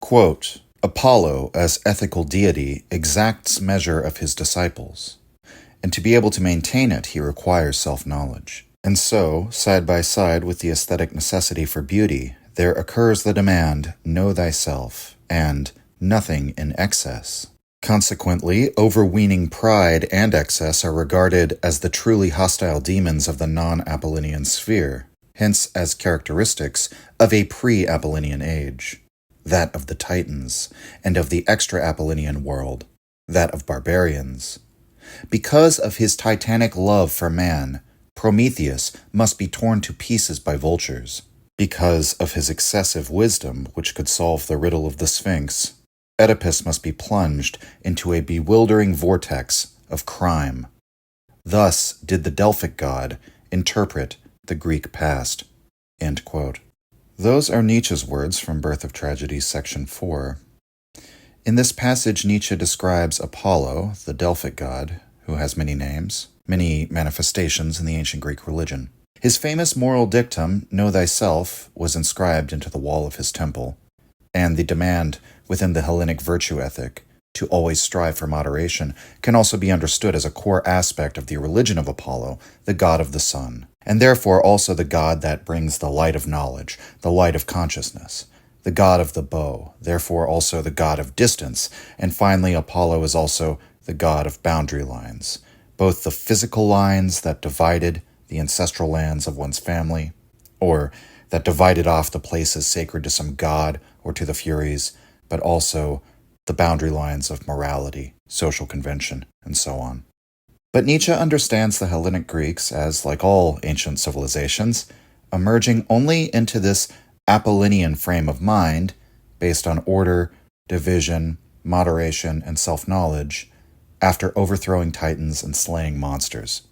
Quote, Apollo, as ethical deity, exacts measure of his disciples, and to be able to maintain it, he requires self-knowledge. And so, side by side with the aesthetic necessity for beauty, there occurs the demand, know thyself, and nothing in excess. Consequently, overweening pride and excess are regarded as the truly hostile demons of the non-Apollonian sphere, hence as characteristics of a pre-Apollonian age, that of the Titans, and of the extra-Apollonian world, that of barbarians. Because of his titanic love for man, Prometheus must be torn to pieces by vultures. Because of his excessive wisdom, which could solve the riddle of the Sphinx, Oedipus must be plunged into a bewildering vortex of crime. Thus did the Delphic god interpret the Greek past. End quote. Those are Nietzsche's words from Birth of Tragedy, section 4. In this passage, Nietzsche describes Apollo, the Delphic god, who has many names, many manifestations in the ancient Greek religion. His famous moral dictum, know thyself, was inscribed into the wall of his temple, and the demand within the Hellenic virtue ethic to always strive for moderation can also be understood as a core aspect of the religion of Apollo, the god of the sun, and therefore also the god that brings the light of knowledge, the light of consciousness, the god of the bow, therefore also the god of distance, and finally Apollo is also the god of boundary lines, both the physical lines that divided the ancestral lands of one's family, or that divided off the places sacred to some god or to the Furies, but also the boundary lines of morality, social convention, and so on. But Nietzsche understands the Hellenic Greeks as, like all ancient civilizations, emerging only into this Apollonian frame of mind based on order, division, moderation, and self-knowledge after overthrowing titans and slaying monsters.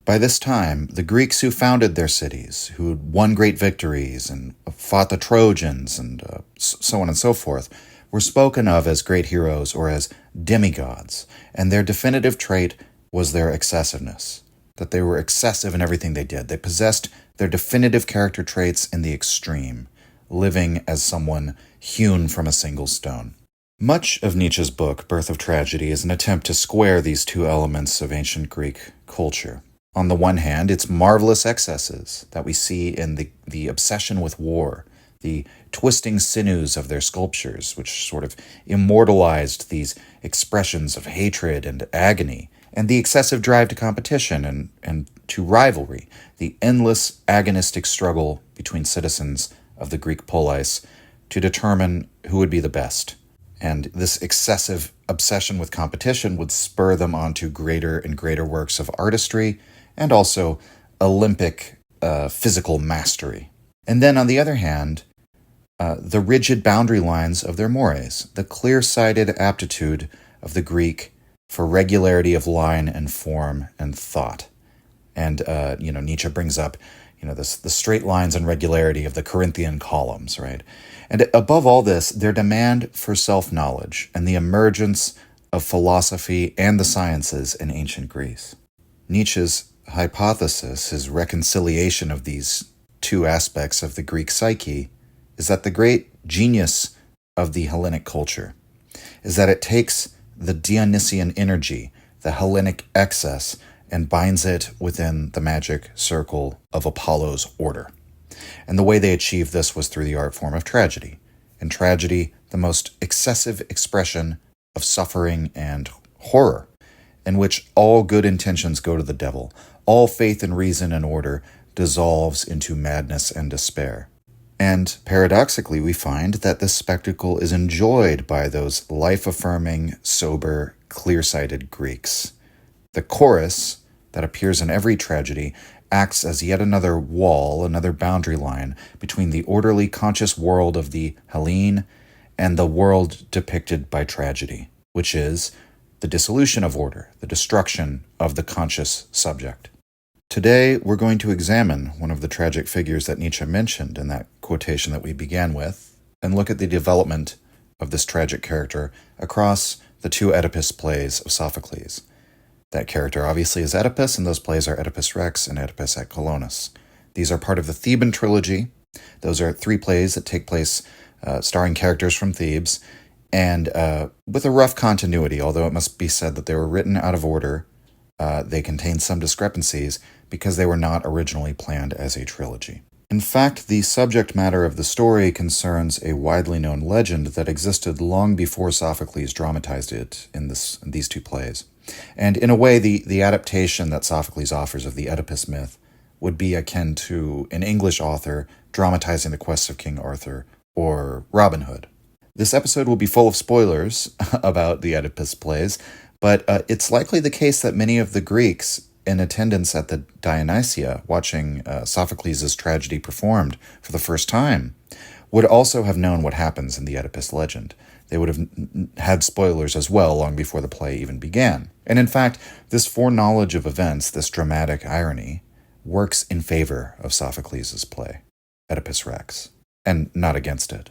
By this time, the Greeks who founded their cities, who won great victories and fought the Trojans and so on and so forth, were spoken of as great heroes or as demigods, and their definitive trait was their excessiveness, that they were excessive in everything they did. They possessed their definitive character traits in the extreme, living as someone hewn from a single stone. Much of Nietzsche's book, Birth of Tragedy, is an attempt to square these two elements of ancient Greek culture. On the one hand, its marvelous excesses that we see in the obsession with war, the twisting sinews of their sculptures, which sort of immortalized these expressions of hatred and agony, and the excessive drive to competition and to rivalry, the endless agonistic struggle between citizens of the Greek polis to determine who would be the best. And this excessive obsession with competition would spur them on to greater and greater works of artistry and also Olympic physical mastery. And then, on the other hand, the rigid boundary lines of their mores, the clear-sighted aptitude of the Greek for regularity of line and form and thought. And, Nietzsche brings up, the straight lines and regularity of the Corinthian columns, right? And above all this, their demand for self-knowledge and the emergence of philosophy and the sciences in ancient Greece. Nietzsche's hypothesis, his reconciliation of these two aspects of the Greek psyche, is that the great genius of the Hellenic culture is that it takes the Dionysian energy, the Hellenic excess, and binds it within the magic circle of Apollo's order. And the way they achieved this was through the art form of tragedy. In tragedy, the most excessive expression of suffering and horror, in which all good intentions go to the devil, all faith in reason and order dissolves into madness and despair. And paradoxically, we find that this spectacle is enjoyed by those life-affirming, sober, clear-sighted Greeks. The chorus that appears in every tragedy acts as yet another wall, another boundary line between the orderly, conscious world of the Hellene and the world depicted by tragedy, which is the dissolution of order, the destruction of the conscious subject. Today, we're going to examine one of the tragic figures that Nietzsche mentioned in that quotation that we began with, and look at the development of this tragic character across the two Oedipus plays of Sophocles. That character obviously is Oedipus, and those plays are Oedipus Rex and Oedipus at Colonus. These are part of the Theban trilogy. Those are 3 plays that take place starring characters from Thebes, and with a rough continuity, although it must be said that they were written out of order. They contain some discrepancies because they were not originally planned as a trilogy. In fact, the subject matter of the story concerns a widely known legend that existed long before Sophocles dramatized it in these two plays. And in a way, the adaptation that Sophocles offers of the Oedipus myth would be akin to an English author dramatizing the quest of King Arthur or Robin Hood. This episode will be full of spoilers about the Oedipus plays, but it's likely the case that many of the Greeks in attendance at the Dionysia, watching Sophocles' tragedy performed for the first time, would also have known what happens in the Oedipus legend. They would have had spoilers as well long before the play even began. And in fact, this foreknowledge of events, this dramatic irony, works in favor of Sophocles' play, Oedipus Rex, and not against it.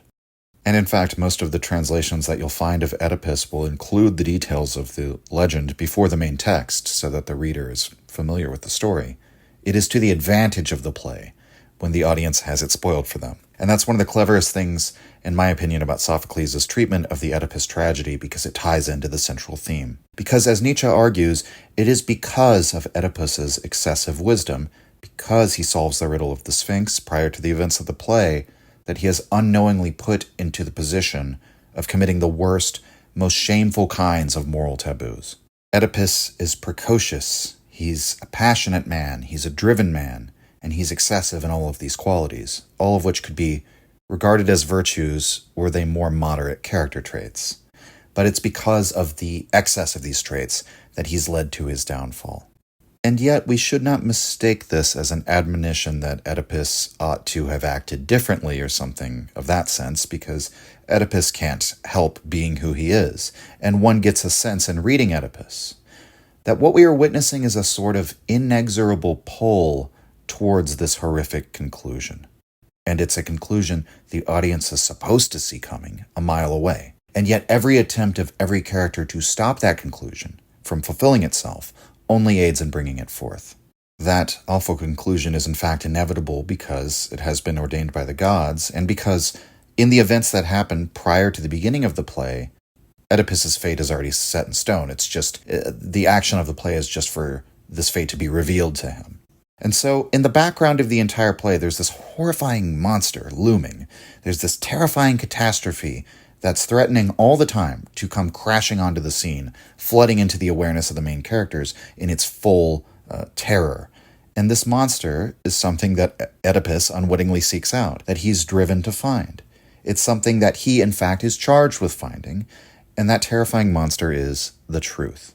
And in fact, most of the translations that you'll find of Oedipus will include the details of the legend before the main text so that the reader is familiar with the story. It is to the advantage of the play when the audience has it spoiled for them. And that's one of the cleverest things, in my opinion, about Sophocles' treatment of the Oedipus tragedy because it ties into the central theme. Because as Nietzsche argues, it is because of Oedipus's excessive wisdom, because he solves the riddle of the Sphinx prior to the events of the play, that he has unknowingly put into the position of committing the worst, most shameful kinds of moral taboos. Oedipus is precocious, he's a passionate man, he's a driven man, and he's excessive in all of these qualities, all of which could be regarded as virtues were they more moderate character traits. But it's because of the excess of these traits that he's led to his downfall. And yet, we should not mistake this as an admonition that Oedipus ought to have acted differently or something of that sense, because Oedipus can't help being who he is. And one gets a sense in reading Oedipus that what we are witnessing is a sort of inexorable pull towards this horrific conclusion. And it's a conclusion the audience is supposed to see coming a mile away. And yet, every attempt of every character to stop that conclusion from fulfilling itself only aids in bringing it forth. That awful conclusion is in fact inevitable because it has been ordained by the gods, and because in the events that happen prior to the beginning of the play, Oedipus's fate is already set in stone. It's just, the action of the play is just for this fate to be revealed to him. And so, in the background of the entire play, there's this horrifying monster looming. There's this terrifying catastrophe that's threatening all the time to come crashing onto the scene, flooding into the awareness of the main characters in its full terror. And this monster is something that Oedipus unwittingly seeks out, that he's driven to find. It's something that he, in fact, is charged with finding, and that terrifying monster is the truth,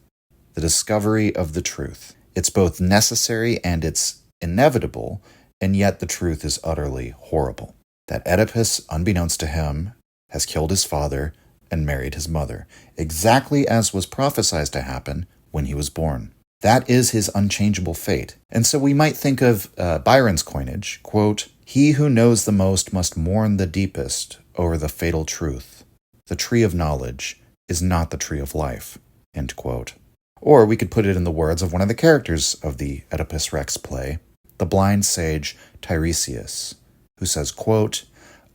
the discovery of the truth. It's both necessary and it's inevitable, and yet the truth is utterly horrible. That Oedipus, unbeknownst to him, has killed his father and married his mother, exactly as was prophesied to happen when he was born. That is his unchangeable fate. And so we might think of Byron's coinage, quote, "He who knows the most must mourn the deepest over the fatal truth. The tree of knowledge is not the tree of life," end quote. Or we could put it in the words of one of the characters of the Oedipus Rex play, the blind sage Tiresias, who says, quote,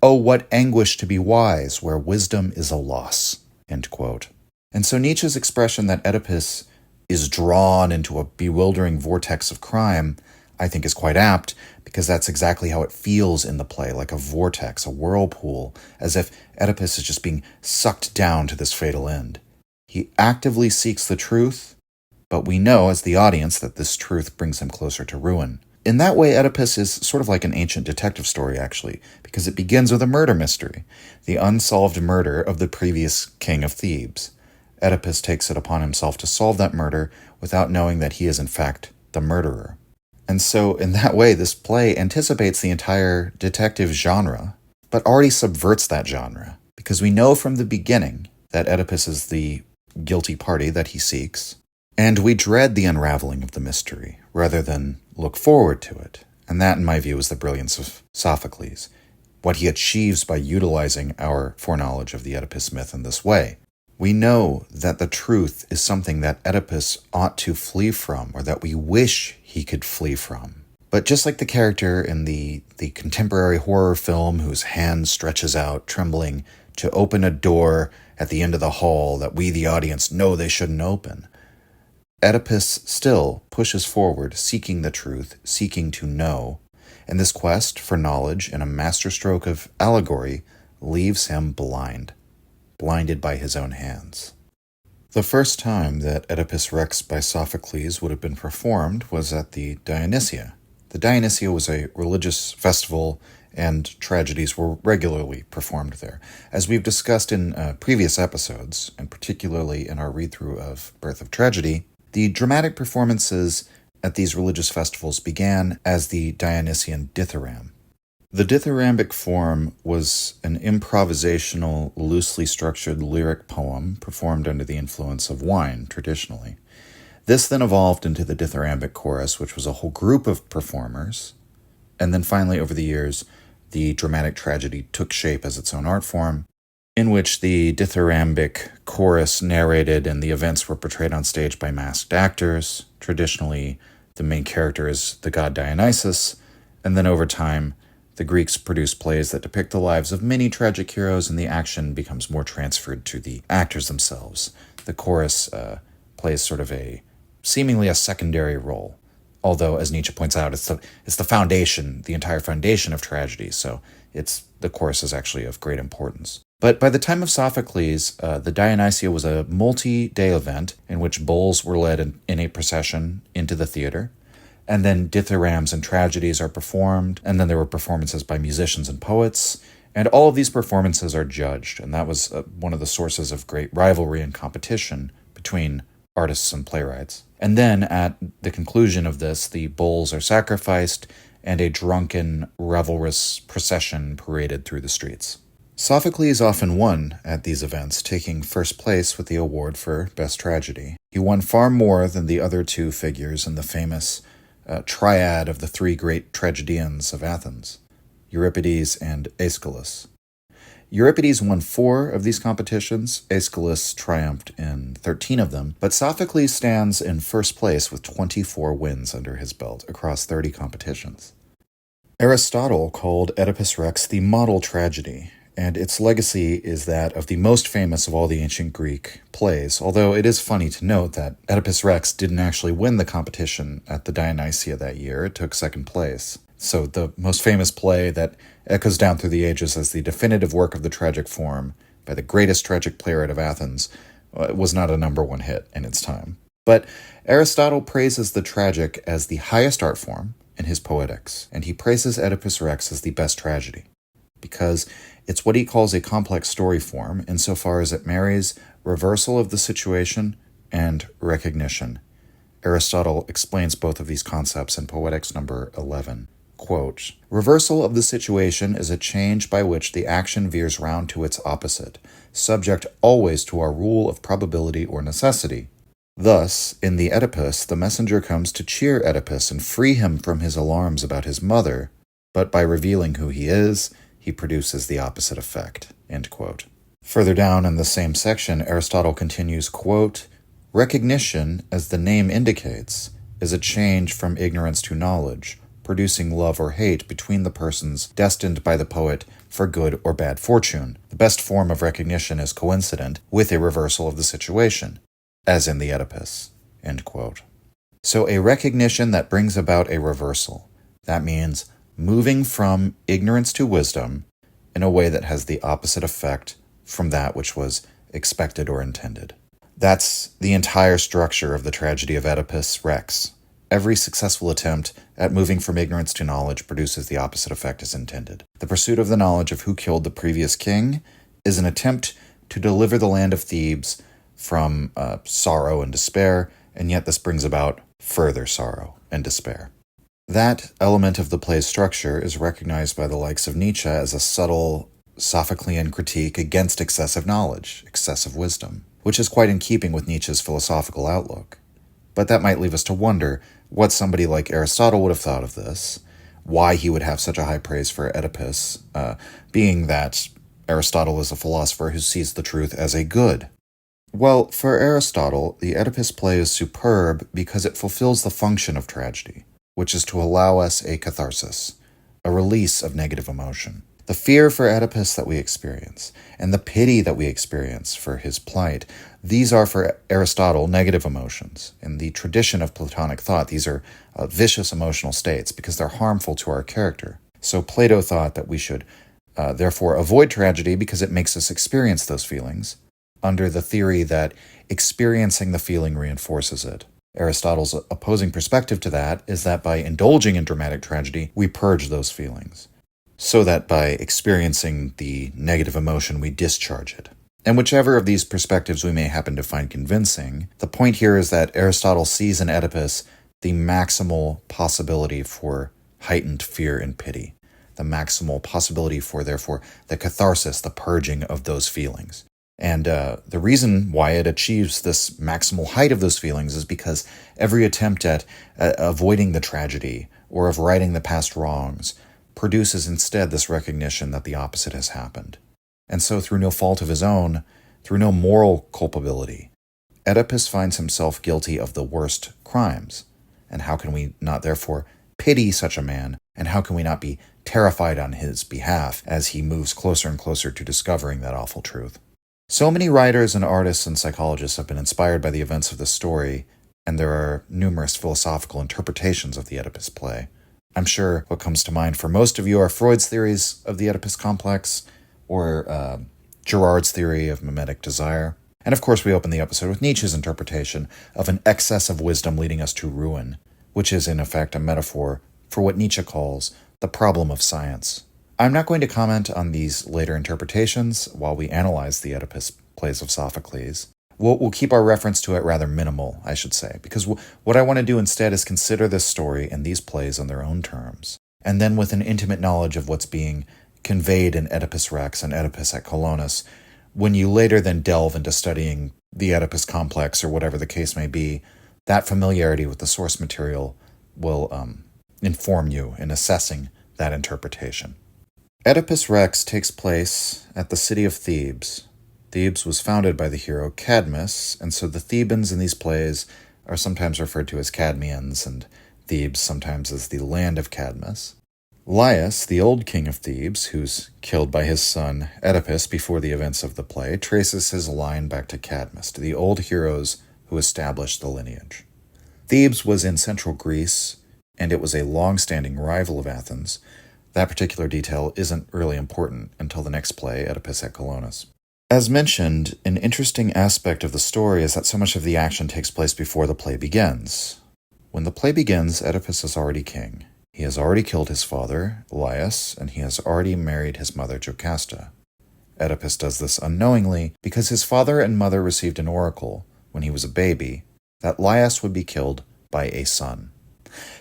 "Oh, what anguish to be wise where wisdom is a loss," end quote. And so Nietzsche's expression that Oedipus is drawn into a bewildering vortex of crime, I think is quite apt, because that's exactly how it feels in the play, like a vortex, a whirlpool, as if Oedipus is just being sucked down to this fatal end. He actively seeks the truth, but we know as the audience that this truth brings him closer to ruin. In that way, Oedipus is sort of like an ancient detective story, actually, because it begins with a murder mystery, the unsolved murder of the previous king of Thebes. Oedipus takes it upon himself to solve that murder without knowing that he is, in fact, the murderer. And so, in that way, this play anticipates the entire detective genre, but already subverts that genre, because we know from the beginning that Oedipus is the guilty party that he seeks, and we dread the unraveling of the mystery, rather than look forward to it. And that, in my view, is the brilliance of Sophocles, what he achieves by utilizing our foreknowledge of the Oedipus myth in this way. We know that the truth is something that Oedipus ought to flee from, or that we wish he could flee from. But just like the character in the contemporary horror film whose hand stretches out, trembling, to open a door at the end of the hall that we, the audience, know they shouldn't open, Oedipus still pushes forward, seeking the truth, seeking to know, and this quest for knowledge in a masterstroke of allegory leaves him blinded by his own hands. The first time that Oedipus Rex by Sophocles would have been performed was at the Dionysia. The Dionysia was a religious festival, and tragedies were regularly performed there. As we've discussed in previous episodes, and particularly in our read-through of Birth of Tragedy, the dramatic performances at these religious festivals began as the Dionysian dithyramb. The dithyrambic form was an improvisational, loosely structured lyric poem performed under the influence of wine, traditionally. This then evolved into the dithyrambic chorus, which was a whole group of performers. And then finally, over the years, the dramatic tragedy took shape as its own art form, in which the dithyrambic chorus narrated and the events were portrayed on stage by masked actors. Traditionally, the main character is the god Dionysus, and then over time, the Greeks produced plays that depict the lives of many tragic heroes, and the action becomes more transferred to the actors themselves. The chorus plays sort of seemingly a secondary role, although, as Nietzsche points out, it's the foundation, the entire foundation of tragedy, so the chorus is actually of great importance. But by the time of Sophocles, the Dionysia was a multi-day event in which bulls were led in a procession into the theater, and then dithyrambs and tragedies are performed, and then there were performances by musicians and poets, and all of these performances are judged, and that was one of the sources of great rivalry and competition between artists and playwrights. And then, at the conclusion of this, the bulls are sacrificed, and a drunken, revelrous procession paraded through the streets. Sophocles often won at these events, taking first place with the award for Best Tragedy. He won far more than the other two figures in the famous triad of the three great tragedians of Athens, Euripides and Aeschylus. Euripides won 4 of these competitions, Aeschylus triumphed in 13 of them, but Sophocles stands in first place with 24 wins under his belt across 30 competitions. Aristotle called Oedipus Rex the model tragedy, and its legacy is that of the most famous of all the ancient Greek plays, although it is funny to note that Oedipus Rex didn't actually win the competition at the Dionysia that year. It took second place. So the most famous play that echoes down through the ages as the definitive work of the tragic form by the greatest tragic playwright of Athens was not a number 1 hit in its time. But Aristotle praises the tragic as the highest art form in his Poetics, and he praises Oedipus Rex as the best tragedy, because it's what he calls a complex story form insofar as it marries reversal of the situation and recognition. Aristotle explains both of these concepts in Poetics number 11. Quote, "Reversal of the situation is a change by which the action veers round to its opposite, subject always to our rule of probability or necessity. Thus, in the Oedipus, the messenger comes to cheer Oedipus and free him from his alarms about his mother, but by revealing who he is, he produces the opposite effect." End quote. Further down in the same section, Aristotle continues, quote, "Recognition, as the name indicates, is a change from ignorance to knowledge, producing love or hate between the persons destined by the poet for good or bad fortune. The best form of recognition is coincident with a reversal of the situation, as in the Oedipus." End quote. So a recognition that brings about a reversal. That means moving from ignorance to wisdom in a way that has the opposite effect from that which was expected or intended. That's the entire structure of the tragedy of Oedipus Rex. Every successful attempt at moving from ignorance to knowledge produces the opposite effect as intended. The pursuit of the knowledge of who killed the previous king is an attempt to deliver the land of Thebes from sorrow and despair, and yet this brings about further sorrow and despair. That element of the play's structure is recognized by the likes of Nietzsche as a subtle Sophoclean critique against excessive knowledge, excessive wisdom, which is quite in keeping with Nietzsche's philosophical outlook. But that might leave us to wonder what somebody like Aristotle would have thought of this, why he would have such a high praise for Oedipus, being that Aristotle is a philosopher who sees the truth as a good. Well, for Aristotle, the Oedipus play is superb because it fulfills the function of tragedy. which is to allow us a catharsis, a release of negative emotion. The fear for Oedipus that we experience, and the pity that we experience for his plight, these are for Aristotle negative emotions. In the tradition of Platonic thought, these are vicious emotional states because they're harmful to our character. So Plato thought that we should therefore avoid tragedy because it makes us experience those feelings, under the theory that experiencing the feeling reinforces it. Aristotle's opposing perspective to that is that by indulging in dramatic tragedy, we purge those feelings, so that by experiencing the negative emotion, we discharge it. And whichever of these perspectives we may happen to find convincing, the point here is that Aristotle sees in Oedipus the maximal possibility for heightened fear and pity, the maximal possibility for, therefore, the catharsis, the purging of those feelings. And the reason why it achieves this maximal height of those feelings is because every attempt at avoiding the tragedy or of righting the past wrongs produces instead this recognition that the opposite has happened. And so through no fault of his own, through no moral culpability, Oedipus finds himself guilty of the worst crimes. And how can we not therefore pity such a man, and how can we not be terrified on his behalf as he moves closer and closer to discovering that awful truth? So many writers and artists and psychologists have been inspired by the events of this story, and there are numerous philosophical interpretations of the Oedipus play. I'm sure what comes to mind for most of you are Freud's theories of the Oedipus complex, or Giroust's theory of mimetic desire. And of course we open the episode with Nietzsche's interpretation of an excess of wisdom leading us to ruin, which is in effect a metaphor for what Nietzsche calls the problem of science. I'm not going to comment on these later interpretations while we analyze the Oedipus plays of Sophocles. We'll keep our reference to it rather minimal, I should say, because what I want to do instead is consider this story and these plays on their own terms, and then with an intimate knowledge of what's being conveyed in Oedipus Rex and Oedipus at Colonus, when you later then delve into studying the Oedipus complex or whatever the case may be, that familiarity with the source material will inform you in assessing that interpretation. Oedipus Rex takes place at the city of Thebes. Thebes was founded by the hero Cadmus, and so the Thebans in these plays are sometimes referred to as Cadmeans, and Thebes sometimes as the land of Cadmus. Laius, the old king of Thebes, who's killed by his son Oedipus before the events of the play, traces his line back to Cadmus, to the old heroes who established the lineage. Thebes was in central Greece, and it was a long-standing rival of Athens. That particular detail isn't really important until the next play, Oedipus at Colonus. As mentioned, an interesting aspect of the story is that so much of the action takes place before the play begins. When the play begins, Oedipus is already king. He has already killed his father, Laius, and he has already married his mother, Jocasta. Oedipus does this unknowingly because his father and mother received an oracle, when he was a baby, that Laius would be killed by a son.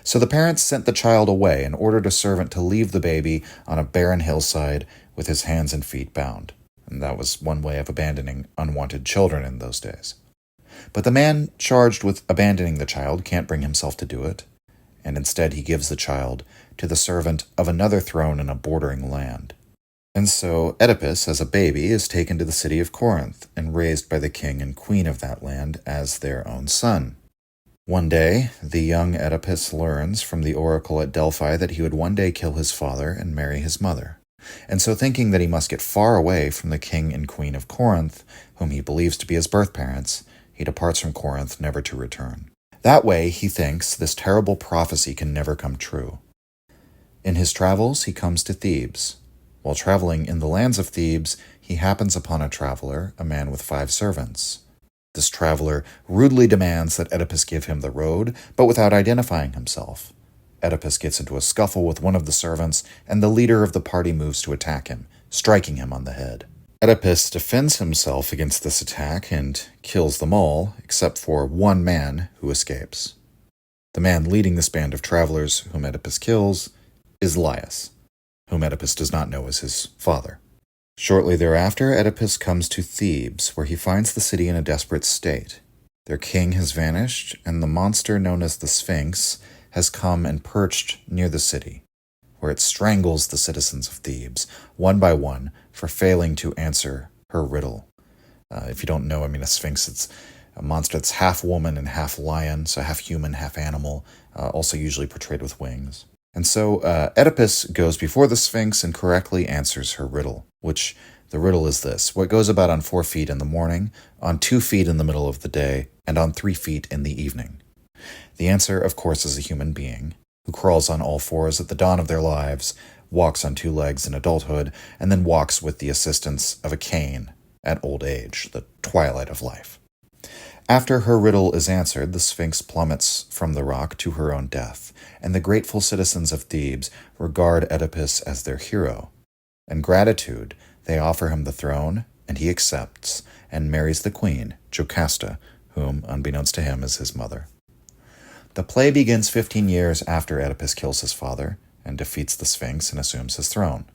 So the parents sent the child away and ordered a servant to leave the baby on a barren hillside with his hands and feet bound. And that was one way of abandoning unwanted children in those days. But the man charged with abandoning the child can't bring himself to do it, and instead he gives the child to the servant of another throne in a bordering land. And so Oedipus, as a baby, is taken to the city of Corinth and raised by the king and queen of that land as their own son. One day, the young Oedipus learns from the oracle at Delphi that he would one day kill his father and marry his mother. And so thinking that he must get far away from the king and queen of Corinth, whom he believes to be his birth parents, he departs from Corinth never to return. That way, he thinks, this terrible prophecy can never come true. In his travels, he comes to Thebes. While traveling in the lands of Thebes, he happens upon a traveler, a man with 5 servants. This traveler rudely demands that Oedipus give him the road, but without identifying himself. Oedipus gets into a scuffle with one of the servants, and the leader of the party moves to attack him, striking him on the head. Oedipus defends himself against this attack and kills them all, except for one man who escapes. The man leading this band of travelers whom Oedipus kills is Laius, whom Oedipus does not know as his father. Shortly thereafter, Oedipus comes to Thebes, where he finds the city in a desperate state. Their king has vanished, and the monster known as the Sphinx has come and perched near the city, where it strangles the citizens of Thebes, one by one, for failing to answer her riddle. If you don't know, a Sphinx, it's a monster that's half woman and half lion, so half human, half animal, also usually portrayed with wings. And so Oedipus goes before the Sphinx and correctly answers her riddle, which the riddle is this: what goes about on 4 feet in the morning, on 2 feet in the middle of the day, and on 3 feet in the evening? The answer, of course, is a human being who crawls on all fours at the dawn of their lives, walks on 2 legs in adulthood, and then walks with the assistance of a cane at old age, the twilight of life. After her riddle is answered, the Sphinx plummets from the rock to her own death, and the grateful citizens of Thebes regard Oedipus as their hero. In gratitude, they offer him the throne, and he accepts, and marries the queen, Jocasta, whom, unbeknownst to him, is his mother. The play begins 15 years after Oedipus kills his father and defeats the Sphinx and assumes his throne.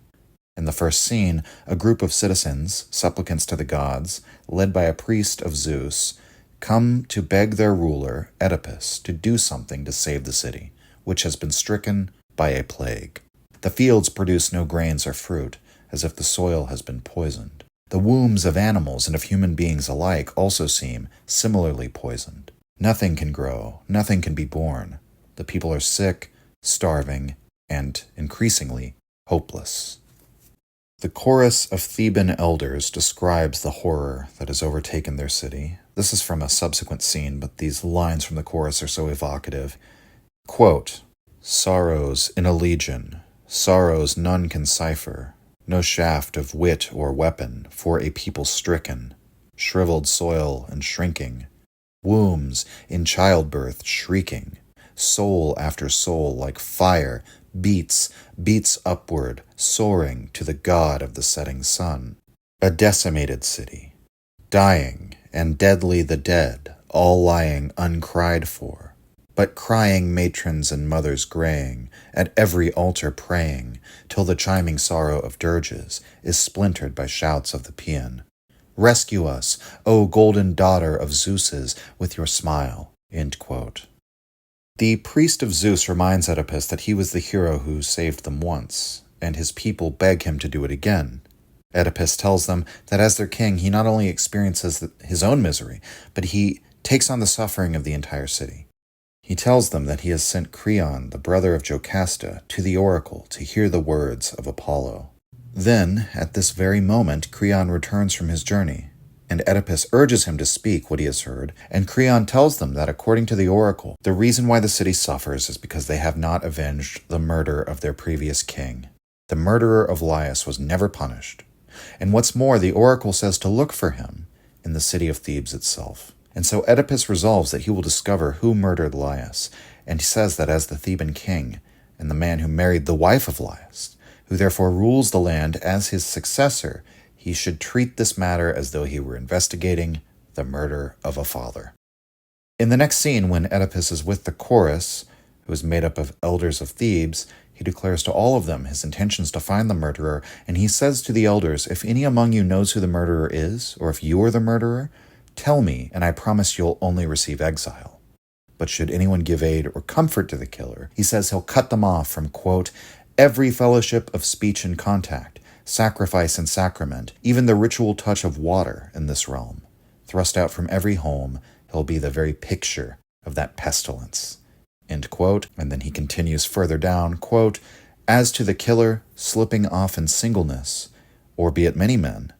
In the first scene, a group of citizens, supplicants to the gods, led by a priest of Zeus, come to beg their ruler, Oedipus, to do something to save the city, which has been stricken by a plague. The fields produce no grains or fruit, as if the soil has been poisoned. The wombs of animals and of human beings alike also seem similarly poisoned. Nothing can grow, nothing can be born. The people are sick, starving, and increasingly hopeless. The chorus of Theban elders describes the horror that has overtaken their city. This is from a subsequent scene, but these lines from the chorus are so evocative. Quote, "Sorrows in a legion, sorrows none can cipher, no shaft of wit or weapon for a people stricken, shriveled soil and shrinking, wombs in childbirth shrieking, soul after soul like fire beats upward, soaring to the god of the setting sun. A decimated city, dying and deadly the dead, all lying uncried for, but crying matrons and mothers graying, at every altar praying, till the chiming sorrow of dirges is splintered by shouts of the paean. Rescue us, O golden daughter of Zeus's, with your smile." End quote. The priest of Zeus reminds Oedipus that he was the hero who saved them once, and his people beg him to do it again. Oedipus tells them that as their king, he not only experiences his own misery, but he takes on the suffering of the entire city. He tells them that he has sent Creon, the brother of Jocasta, to the oracle to hear the words of Apollo. Then, at this very moment, Creon returns from his journey, and Oedipus urges him to speak what he has heard, and Creon tells them that according to the oracle, the reason why the city suffers is because they have not avenged the murder of their previous king. The murderer of Laius was never punished. And what's more, the oracle says to look for him in the city of Thebes itself. And so Oedipus resolves that he will discover who murdered Laius, and he says that as the Theban king, and the man who married the wife of Laius, who therefore rules the land as his successor, he should treat this matter as though he were investigating the murder of a father. In the next scene, when Oedipus is with the chorus, who is made up of elders of Thebes, he declares to all of them his intentions to find the murderer, and he says to the elders, "If any among you knows who the murderer is, or if you are the murderer, tell me, and I promise you'll only receive exile. But should anyone give aid or comfort to the killer, he says he'll cut them off from, quote, every fellowship of speech and contact, sacrifice and sacrament, even the ritual touch of water in this realm. Thrust out from every home, he'll be the very picture of that pestilence." End quote. And then he continues further down, quote, "As to the killer, slipping off in singleness, or be it many men,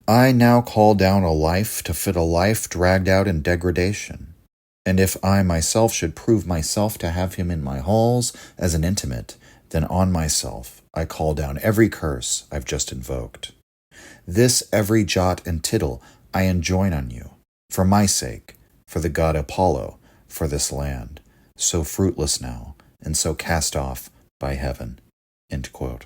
I now call down a life to fit a life dragged out in degradation. And if I myself should prove myself to have him in my halls as an intimate, then on myself I call down every curse I've just invoked. This every jot and tittle I enjoin on you, for my sake, for the god Apollo, for this land, so fruitless now, and so cast off by heaven." End quote.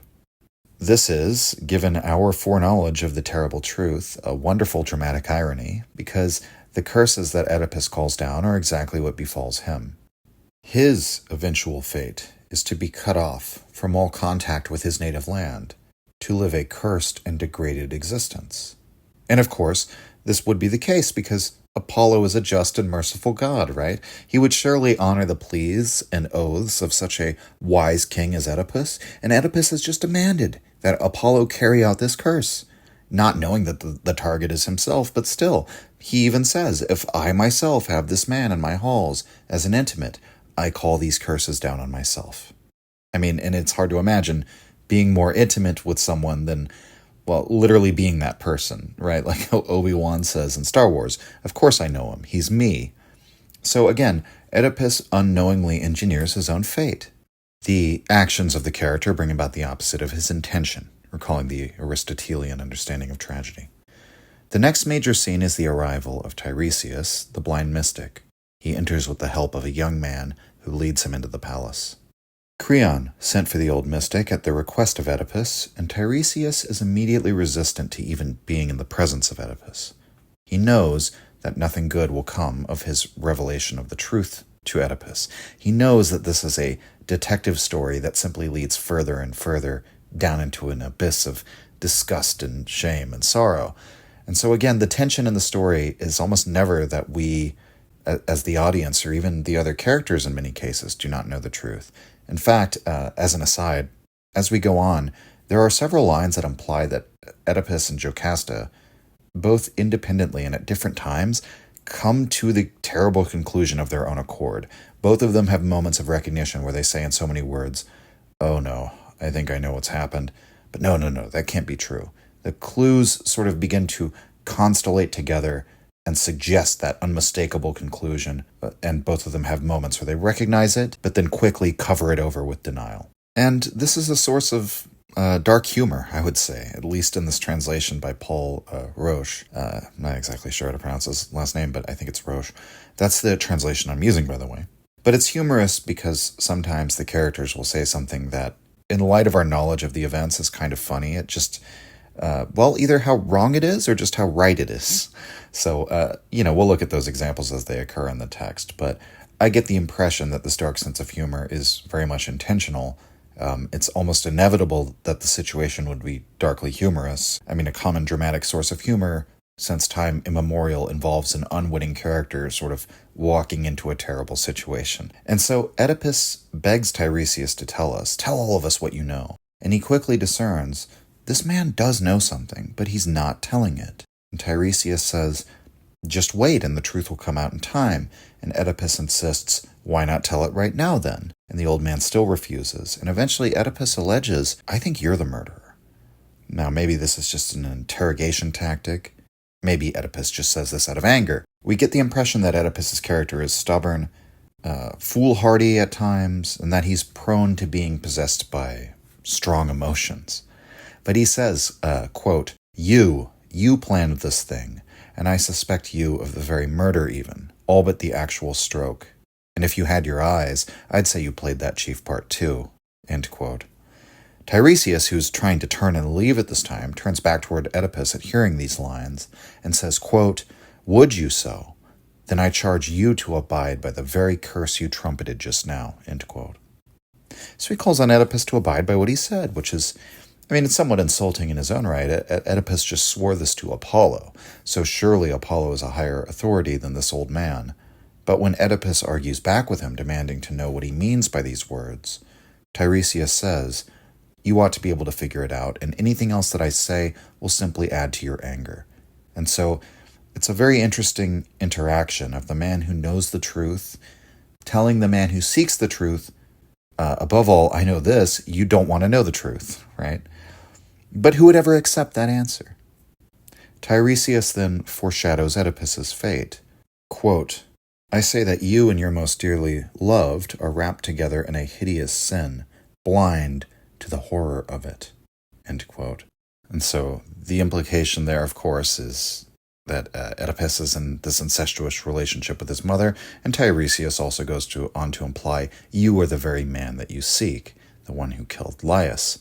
This is, given our foreknowledge of the terrible truth, a wonderful dramatic irony, because the curses that Oedipus calls down are exactly what befalls him. His eventual fate is to be cut off from all contact with his native land, to live a cursed and degraded existence. And of course, this would be the case because Apollo is a just and merciful god, right? He would surely honor the pleas and oaths of such a wise king as Oedipus, and Oedipus has just demanded that Apollo carry out this curse. not knowing that the target is himself, but still, he even says, if I myself have this man in my halls as an intimate, I call these curses down on myself. I mean, and it's hard to imagine being more intimate with someone than, well, literally being that person, right? Like Obi-Wan says in Star Wars, of course I know him, he's me. So again, Oedipus unknowingly engineers his own fate. The actions of the character bring about the opposite of his intention, recalling the Aristotelian understanding of tragedy. The next major scene is the arrival of Tiresias, the blind mystic. He enters with the help of a young man who leads him into the palace. Creon sent for the old mystic at the request of Oedipus, and Tiresias is immediately resistant to even being in the presence of Oedipus. He knows that nothing good will come of his revelation of the truth to Oedipus. He knows that this is a detective story that simply leads further and further down into an abyss of disgust and shame and sorrow. And so again, the tension in the story is almost never that we, as the audience, or even the other characters in many cases, do not know the truth. In fact, as an aside, as we go on, there are several lines that imply that Oedipus and Jocasta, both independently and at different times, come to the terrible conclusion of their own accord. Both of them have moments of recognition where they say in so many words, oh no, I think I know what's happened. But no, that can't be true. The clues sort of begin to constellate together and suggest that unmistakable conclusion, and both of them have moments where they recognize it, but then quickly cover it over with denial. And this is a source of dark humor, I would say, at least in this translation by Paul Roche. I'm not exactly sure how to pronounce his last name, but I think it's Roche. That's the translation I'm using, by the way. But it's humorous because sometimes the characters will say something that, in light of our knowledge of the events, is kind of funny. It just, either how wrong it is or just how right it is. So, we'll look at those examples as they occur in the text, but I get the impression that this dark sense of humor is very much intentional. It's almost inevitable that the situation would be darkly humorous. I mean, a common dramatic source of humor, since time immemorial, involves an unwitting character sort of walking into a terrible situation. And so Oedipus begs Tiresias to tell all of us what you know. And he quickly discerns, this man does know something, but he's not telling it. And Tiresias says, just wait and the truth will come out in time. And Oedipus insists, why not tell it right now then? And the old man still refuses. And eventually Oedipus alleges, I think you're the murderer. Now maybe this is just an interrogation tactic. Maybe Oedipus just says this out of anger. We get the impression that Oedipus's character is stubborn, foolhardy at times, and that he's prone to being possessed by strong emotions. But he says, quote, you planned this thing, and I suspect you of the very murder even, all but the actual stroke. And if you had your eyes, I'd say you played that chief part too, end quote. Tiresias, who's trying to turn and leave at this time, turns back toward Oedipus at hearing these lines and says, quote, would you so? Then I charge you to abide by the very curse you trumpeted just now, end quote. So he calls on Oedipus to abide by what he said, which is, it's somewhat insulting in his own right. Oedipus just swore this to Apollo, so surely Apollo is a higher authority than this old man. But when Oedipus argues back with him, demanding to know what he means by these words, Tiresias says, you ought to be able to figure it out, and anything else that I say will simply add to your anger. And so it's a very interesting interaction of the man who knows the truth, telling the man who seeks the truth, above all, I know this, you don't want to know the truth, right? But who would ever accept that answer? Tiresias then foreshadows Oedipus's fate. Quote, I say that you and your most dearly loved are wrapped together in a hideous sin, blind to the horror of it, end quote. And so the implication there, of course, is that Oedipus is in this incestuous relationship with his mother, and Tiresias also goes on to imply you are the very man that you seek, the one who killed Laius.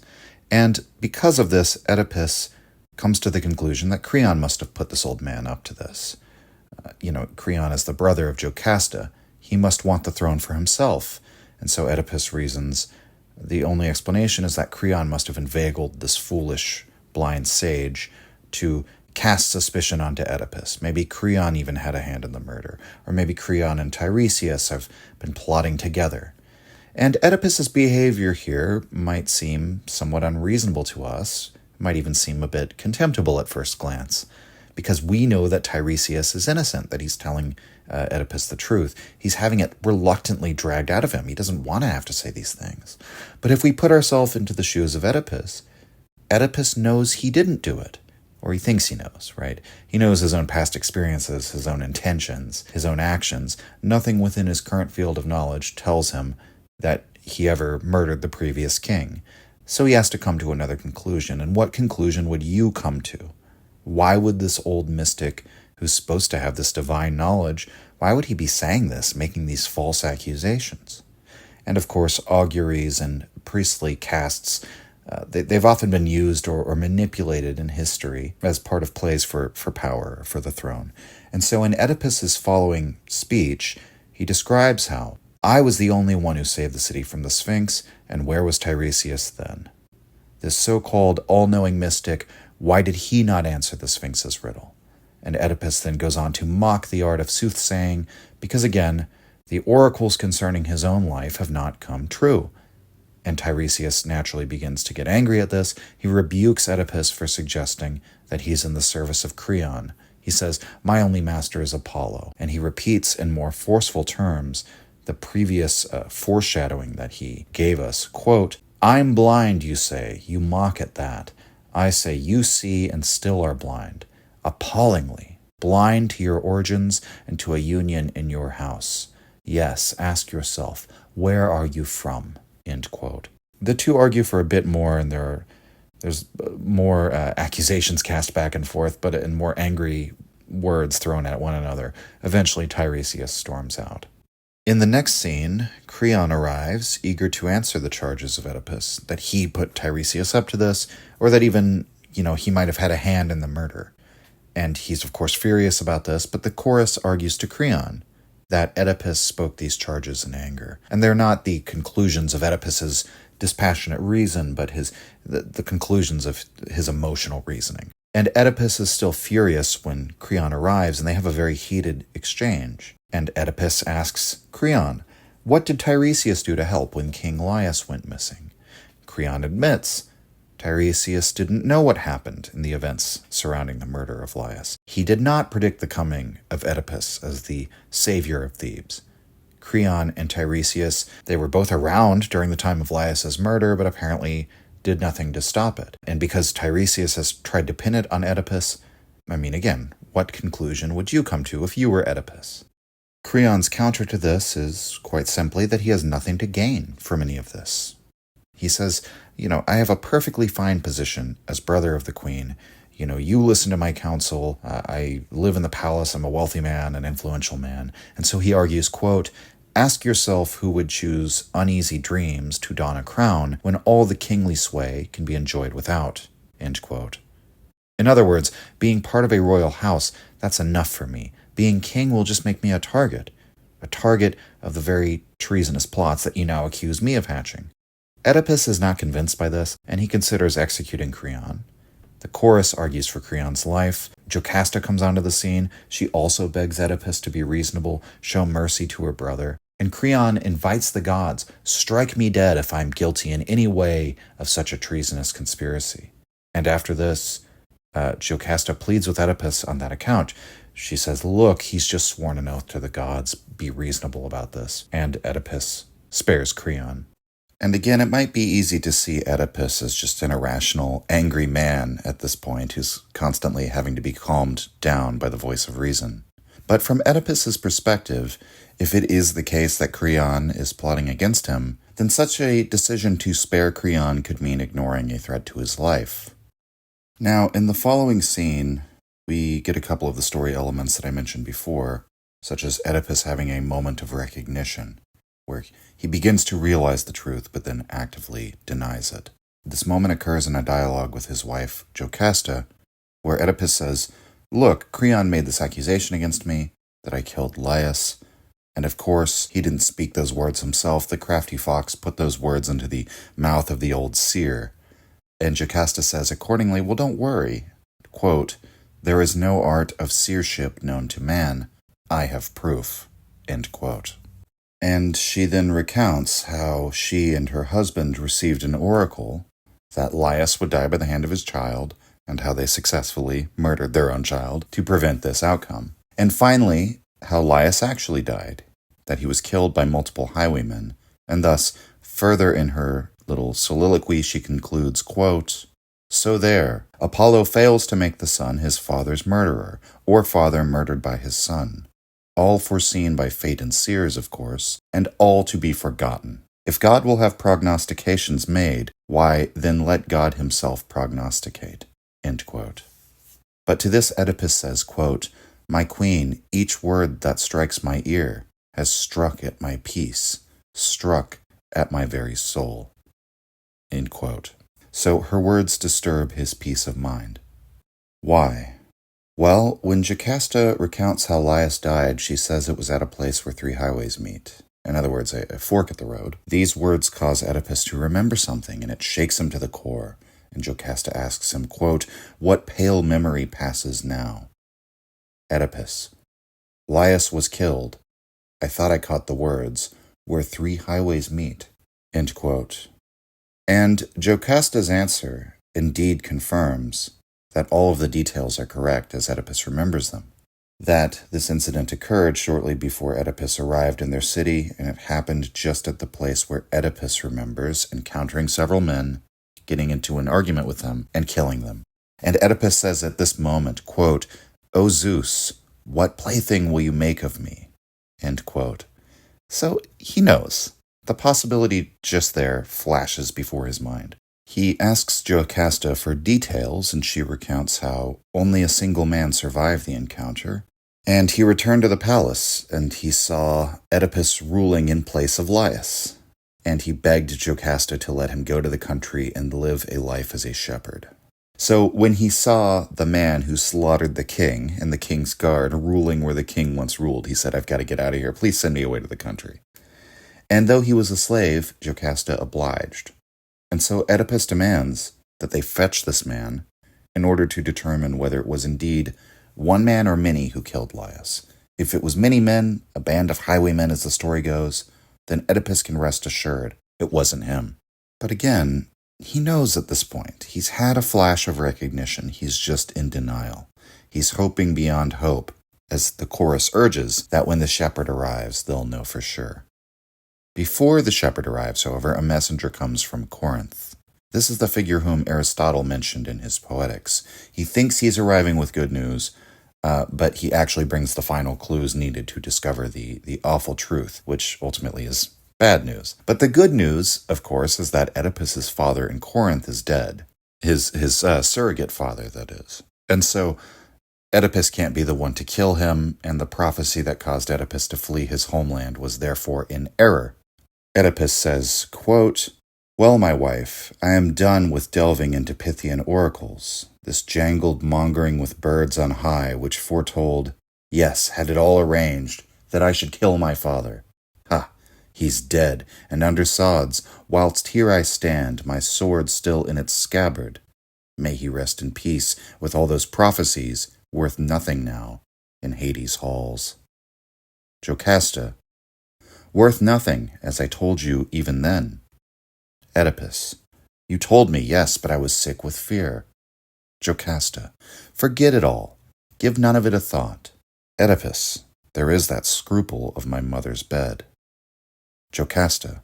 And because of this, Oedipus comes to the conclusion that Creon must have put this old man up to this. Creon is the brother of Jocasta. He must want the throne for himself. And so Oedipus reasons the only explanation is that Creon must have inveigled this foolish, blind sage to cast suspicion onto Oedipus. Maybe Creon even had a hand in the murder, or maybe Creon and Tiresias have been plotting together. And Oedipus's behavior here might seem somewhat unreasonable to us, It might even seem a bit contemptible at first glance, because we know that Tiresias is innocent, that he's telling Oedipus the truth. He's having it reluctantly dragged out of him. He doesn't want to have to say these things. But if we put ourselves into the shoes of Oedipus, Oedipus knows he didn't do it. Or he thinks he knows, right? He knows his own past experiences, his own intentions, his own actions. Nothing within his current field of knowledge tells him that he ever murdered the previous king. So he has to come to another conclusion. And what conclusion would you come to? Why would this old mystic, who's supposed to have this divine knowledge, why would he be saying this, making these false accusations? And of course, auguries and priestly castes, they've often been used or manipulated in history as part of plays for power, for the throne. And so in Oedipus's following speech, he describes how, I was the only one who saved the city from the Sphinx, and where was Tiresias then? This so-called all-knowing mystic, why did he not answer the Sphinx's riddle? And Oedipus then goes on to mock the art of soothsaying, because again, the oracles concerning his own life have not come true. And Tiresias naturally begins to get angry at this. He rebukes Oedipus for suggesting that he's in the service of Creon. He says, my only master is Apollo. And he repeats in more forceful terms the previous foreshadowing that he gave us. Quote, I'm blind, you say. You mock at that. I say, you see and still are blind. Appallingly. Blind to your origins and to a union in your house. Yes, ask yourself, where are you from? End quote. The two argue for a bit more, and there's more accusations cast back and forth, but in more angry words thrown at one another. Eventually, Tiresias storms out. In the next scene, Creon arrives, eager to answer the charges of Oedipus, that he put Tiresias up to this, or that even, he might have had a hand in the murder. And he's, of course, furious about this, but the chorus argues to Creon that Oedipus spoke these charges in anger. And they're not the conclusions of Oedipus's dispassionate reason, but the conclusions of his emotional reasoning. And Oedipus is still furious when Creon arrives, and they have a very heated exchange. And Oedipus asks Creon, what did Tiresias do to help when King Laius went missing? Creon admits Tiresias didn't know what happened in the events surrounding the murder of Laius. He did not predict the coming of Oedipus as the savior of Thebes. Creon and Tiresias, they were both around during the time of Laius's murder, but apparently did nothing to stop it. And because Tiresias has tried to pin it on Oedipus, again, what conclusion would you come to if you were Oedipus? Creon's counter to this is, quite simply, that he has nothing to gain from any of this. He says, I have a perfectly fine position as brother of the queen. You listen to my counsel. I live in the palace. I'm a wealthy man, an influential man. And so he argues, quote, ask yourself who would choose uneasy dreams to don a crown when all the kingly sway can be enjoyed without, end quote. In other words, being part of a royal house, that's enough for me. Being king will just make me a target of the very treasonous plots that you now accuse me of hatching. Oedipus is not convinced by this, and he considers executing Creon. The chorus argues for Creon's life. Jocasta comes onto the scene. She also begs Oedipus to be reasonable, show mercy to her brother. And Creon invites the gods, strike me dead if I'm guilty in any way of such a treasonous conspiracy. And after this, Jocasta pleads with Oedipus on that account. She says, look, he's just sworn an oath to the gods. Be reasonable about this. And Oedipus spares Creon. And again, it might be easy to see Oedipus as just an irrational, angry man at this point who's constantly having to be calmed down by the voice of reason. But from Oedipus's perspective, if it is the case that Creon is plotting against him, then such a decision to spare Creon could mean ignoring a threat to his life. Now, in the following scene, we get a couple of the story elements that I mentioned before, such as Oedipus having a moment of recognition, where he begins to realize the truth but then actively denies it. This moment occurs in a dialogue with his wife, Jocasta, where Oedipus says, look, Creon made this accusation against me, that I killed Laius, and of course, he didn't speak those words himself. The crafty fox put those words into the mouth of the old seer. And Jocasta says accordingly, well, don't worry. Quote, there is no art of seership known to man. I have proof. End quote. And she then recounts how she and her husband received an oracle that Laius would die by the hand of his child, and how they successfully murdered their own child to prevent this outcome. And finally, how Laius actually died, that he was killed by multiple highwaymen, and thus, further in her little soliloquy, she concludes, quote, "So there, Apollo fails to make the son his father's murderer, or father murdered by his son. All foreseen by fate and seers, of course, and all to be forgotten. If God will have prognostications made, why, then let God himself prognosticate." End quote. But to this Oedipus says, quote, "My queen, each word that strikes my ear has struck at my peace, struck at my very soul." End quote. So her words disturb his peace of mind. Why? Well, when Jocasta recounts how Laius died, she says it was at a place where three highways meet. In other words, a fork at the road. These words cause Oedipus to remember something, and it shakes him to the core. And Jocasta asks him, quote, "What pale memory passes now?" Oedipus: "Laius was killed. I thought I caught the words, where three highways meet." End quote. And Jocasta's answer indeed confirms that all of the details are correct as Oedipus remembers them. That this incident occurred shortly before Oedipus arrived in their city, and it happened just at the place where Oedipus remembers encountering several men, getting into an argument with them, and killing them. And Oedipus says at this moment, quote, "O Zeus, what plaything will you make of me?" End quote. So he knows. The possibility just there flashes before his mind. He asks Jocasta for details, and she recounts how only a single man survived the encounter, and he returned to the palace, and he saw Oedipus ruling in place of Laius, and he begged Jocasta to let him go to the country and live a life as a shepherd. So when he saw the man who slaughtered the king and the king's guard ruling where the king once ruled, he said, "I've got to get out of here. Please send me away to the country." And though he was a slave, Jocasta obliged. And so Oedipus demands that they fetch this man in order to determine whether it was indeed one man or many who killed Laius. If it was many men, a band of highwaymen as the story goes, then Oedipus can rest assured it wasn't him. But again, he knows at this point. He's had a flash of recognition. He's just in denial. He's hoping beyond hope, as the chorus urges that when the shepherd arrives, they'll know for sure. Before the shepherd arrives, however, a messenger comes from Corinth. This is the figure whom Aristotle mentioned in his Poetics. He thinks he's arriving with good news, but he actually brings the final clues needed to discover the awful truth, which ultimately is bad news. But the good news, of course, is that Oedipus's father in Corinth is dead. His surrogate father, that is. And so Oedipus can't be the one to kill him, and the prophecy that caused Oedipus to flee his homeland was therefore in error. Oedipus says, quote, "Well, my wife, I am done with delving into Pythian oracles, this jangled mongering with birds on high, which foretold, yes, had it all arranged, that I should kill my father. Ha! He's dead, and under sods, whilst here I stand, my sword still in its scabbard. May he rest in peace, with all those prophecies, worth nothing now, in Hades' halls." Jocasta: "Worth nothing, as I told you even then." Oedipus: "You told me, yes, but I was sick with fear." Jocasta: "Forget it all. Give none of it a thought." Oedipus: "There is that scruple of my mother's bed." Jocasta: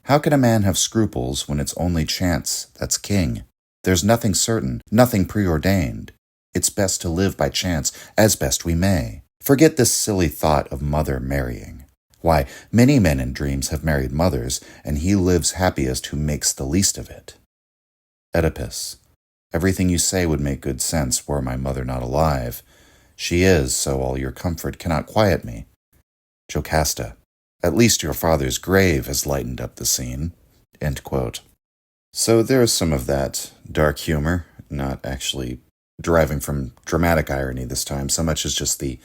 "How can a man have scruples when it's only chance that's king? There's nothing certain, nothing preordained. It's best to live by chance as best we may. Forget this silly thought of mother marrying. Why, many men in dreams have married mothers, and he lives happiest who makes the least of it." Oedipus: "Everything you say would make good sense were my mother not alive. She is, so all your comfort cannot quiet me." Jocasta: "At least your father's grave has lightened up the scene." End quote. So there is some of that dark humor, not actually deriving from dramatic irony this time, so much as just the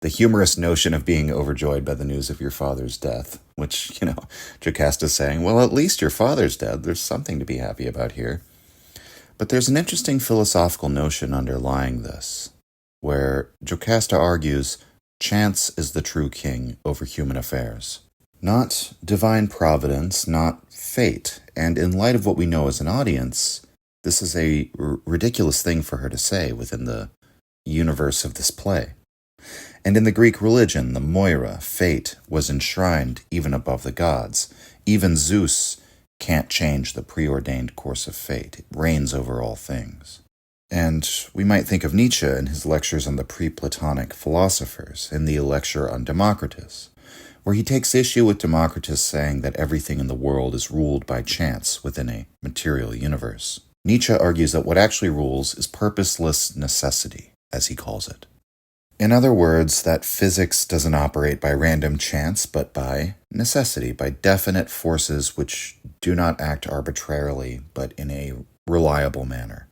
humorous notion of being overjoyed by the news of your father's death, which, Jocasta's saying, well, at least your father's dead. There's something to be happy about here. But there's an interesting philosophical notion underlying this, where Jocasta argues chance is the true king over human affairs. not divine providence, not fate. And in light of what we know as an audience, this is a ridiculous thing for her to say within the universe of this play. And in the Greek religion, the Moira, fate, was enshrined even above the gods. Even Zeus can't change the preordained course of fate. It reigns over all things. And we might think of Nietzsche in his lectures on the pre-Platonic philosophers, in the lecture on Democritus, where he takes issue with Democritus saying that everything in the world is ruled by chance within a material universe. Nietzsche argues that what actually rules is purposeless necessity, as he calls it. In other words, that physics doesn't operate by random chance, but by necessity, by definite forces which do not act arbitrarily, but in a reliable manner.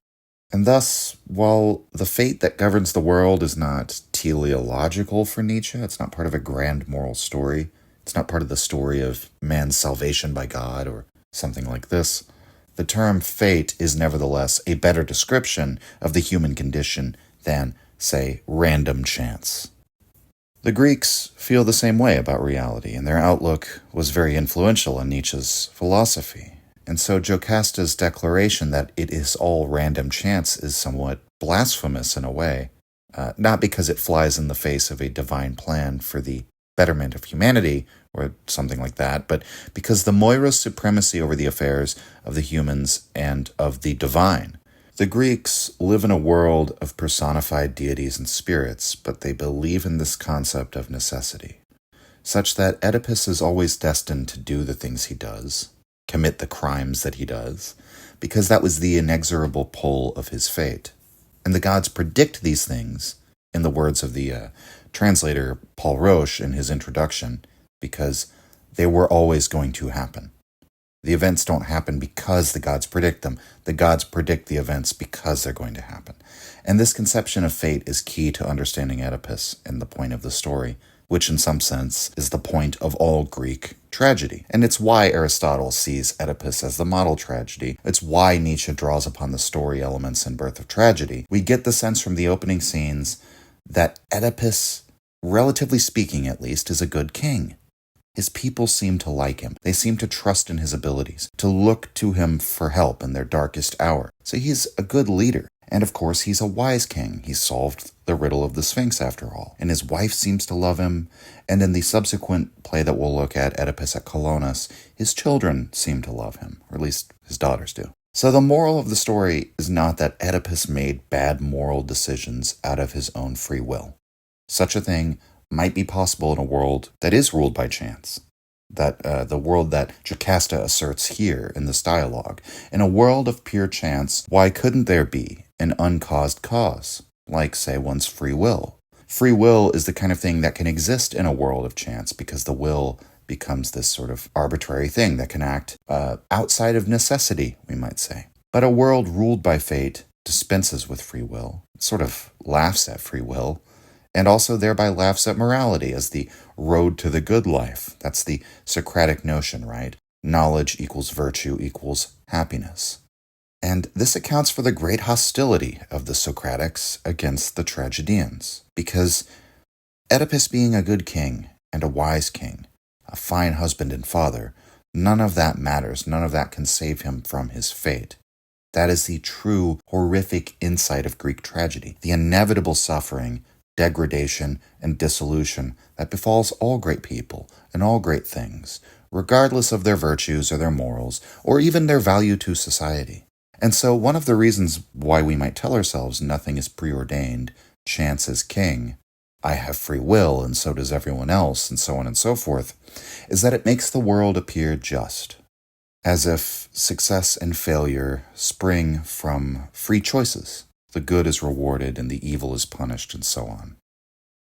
And thus, while the fate that governs the world is not teleological for Nietzsche, it's not part of a grand moral story, it's not part of the story of man's salvation by God or something like this, the term fate is nevertheless a better description of the human condition than, say, random chance. The Greeks feel the same way about reality, and their outlook was very influential in Nietzsche's philosophy. And so Jocasta's declaration that it is all random chance is somewhat blasphemous in a way, not because it flies in the face of a divine plan for the betterment of humanity or something like that, but because the Moira's supremacy over the affairs of the humans and of the divine. The Greeks live in a world of personified deities and spirits, but they believe in this concept of necessity, such that Oedipus is always destined to do the things he does, commit the crimes that he does, because that was the inexorable pull of his fate. And the gods predict these things, in the words of the translator Paul Roche in his introduction, because they were always going to happen. The events don't happen because the gods predict them. The gods predict the events because they're going to happen. And this conception of fate is key to understanding Oedipus and the point of the story, which in some sense is the point of all Greek tragedy. And it's why Aristotle sees Oedipus as the model tragedy. It's why Nietzsche draws upon the story elements in Birth of Tragedy. We get the sense from the opening scenes that Oedipus, relatively speaking at least, is a good king. His people seem to like him. They seem to trust in his abilities, to look to him for help in their darkest hour. So he's a good leader. And of course, he's a wise king. He solved the riddle of the Sphinx after all. And his wife seems to love him. And in the subsequent play that we'll look at, Oedipus at Colonus, his children seem to love him, or at least his daughters do. So the moral of the story is not that Oedipus made bad moral decisions out of his own free will. Such a thing might be possible in a world that is ruled by chance. That the world that Jocasta asserts here in this dialogue. In a world of pure chance, why couldn't there be an uncaused cause, like, say, one's free will? Free will is the kind of thing that can exist in a world of chance because the will becomes this sort of arbitrary thing that can act outside of necessity, we might say. But a world ruled by fate dispenses with free will. It sort of laughs at free will, and also thereby laughs at morality as the road to the good life. That's the Socratic notion, right? Knowledge equals virtue equals happiness. And this accounts for the great hostility of the Socratics against the tragedians, because Oedipus being a good king and a wise king, a fine husband and father, none of that matters. None of that can save him from his fate. That is the true horrific insight of Greek tragedy, the inevitable suffering, degradation, and dissolution that befalls all great people and all great things, regardless of their virtues or their morals, or even their value to society. And so one of the reasons why we might tell ourselves nothing is preordained, chance is king, I have free will and so does everyone else, and so on and so forth, is that it makes the world appear just, as if success and failure spring from free choices. The good is rewarded and the evil is punished, and so on.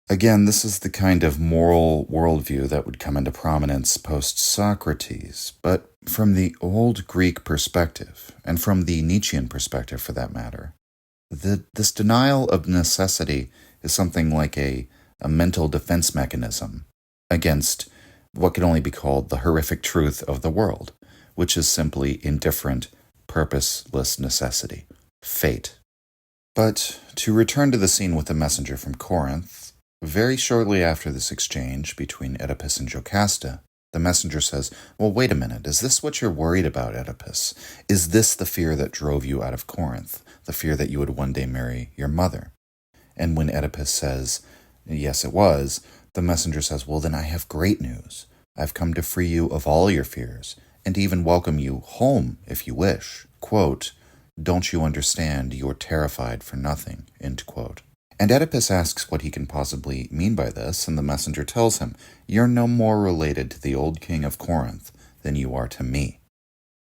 Again, this is the kind of moral worldview that would come into prominence post-Socrates, but from the old Greek perspective, and from the Nietzschean perspective for that matter, this denial of necessity is something like a mental defense mechanism against what can only be called the horrific truth of the world, which is simply indifferent, purposeless necessity, fate. But to return to the scene with the messenger from Corinth, very shortly after this exchange between Oedipus and Jocasta, The messenger says, "Well, wait a minute. Is this what you're worried about, Oedipus? Is this the fear that drove you out of Corinth? The fear that you would one day marry your mother?" And when Oedipus says, "Yes, it was," the messenger says, "Well, then I have great news. I've come to free you of all your fears, and to even welcome you home if you wish. Quote, don't you understand you're terrified for nothing?" End quote. And Oedipus asks what he can possibly mean by this, and the messenger tells him, "You're no more related to the old king of Corinth than you are to me.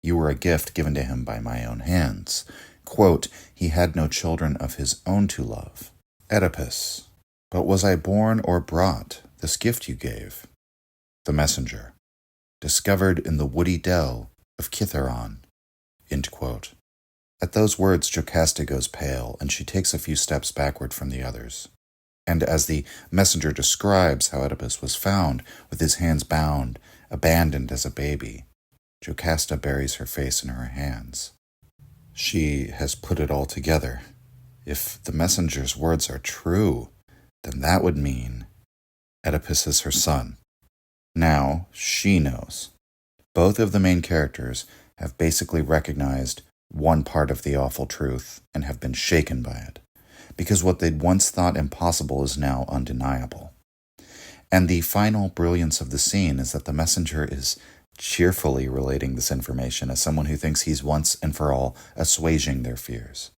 You were a gift given to him by my own hands." Quote, "He had no children of his own to love." Oedipus, "But was I born or brought, this gift you gave?" The messenger, "Discovered in the woody dell of Kithaeron." End quote. At those words, Jocasta goes pale, and she takes a few steps backward from the others. And as the messenger describes how Oedipus was found, with his hands bound, abandoned as a baby, Jocasta buries her face in her hands. She has put it all together. If the messenger's words are true, then that would mean Oedipus is her son. Now she knows. Both of the main characters have basically recognized one part of the awful truth and have been shaken by it, because what they'd once thought impossible is now undeniable. And the final brilliance of the scene is that the messenger is cheerfully relating this information as someone who thinks he's once and for all assuaging their fears.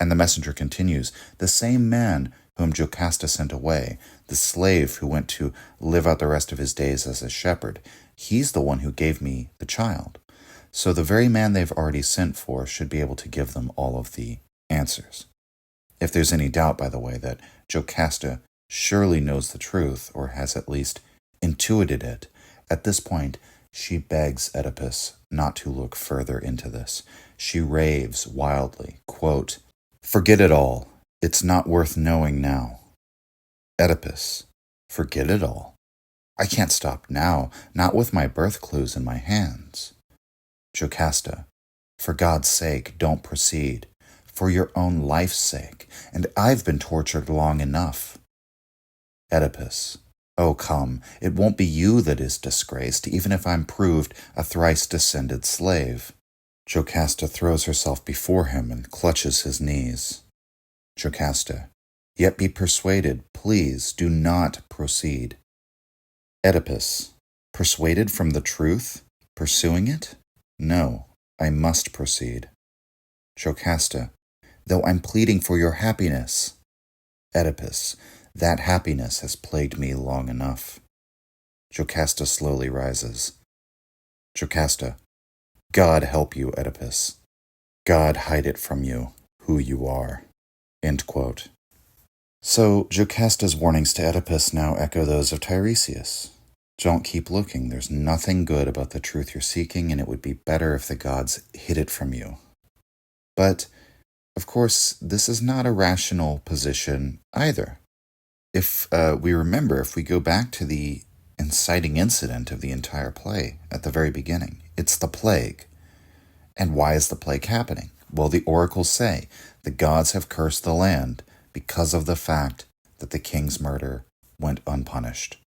And the messenger continues, "The same man whom Jocasta sent away, the slave who went to live out the rest of his days as a shepherd, he's the one who gave me the child. So the very man they've already sent for should be able to give them all of the answers." If there's any doubt, by the way, that Jocasta surely knows the truth, or has at least intuited it, at this point she begs Oedipus not to look further into this. She raves wildly, quote, "Forget it all. It's not worth knowing now." Oedipus, "Forget it all? I can't stop now, not with my birth clues in my hands." Jocasta, "For God's sake, don't proceed. For your own life's sake, and I've been tortured long enough." Oedipus, "Oh, come, it won't be you that is disgraced, even if I'm proved a thrice-descended slave." Jocasta throws herself before him and clutches his knees. Jocasta, "Yet be persuaded, please, do not proceed." Oedipus, "Persuaded from the truth? Pursuing it? No, I must proceed." Jocasta, "Though I'm pleading for your happiness." Oedipus, "That happiness has plagued me long enough." Jocasta slowly rises. Jocasta, "God help you, Oedipus. God hide it from you, who you are." End quote. So Jocasta's warnings to Oedipus now echo those of Tiresias. Don't keep looking. There's nothing good about the truth you're seeking, and it would be better if the gods hid it from you. But, of course, this is not a rational position either. If we remember, if we go back to the inciting incident of the entire play at the very beginning, it's the plague. And why is the plague happening? Well, the oracles say the gods have cursed the land because of the fact that the king's murder went unpunished.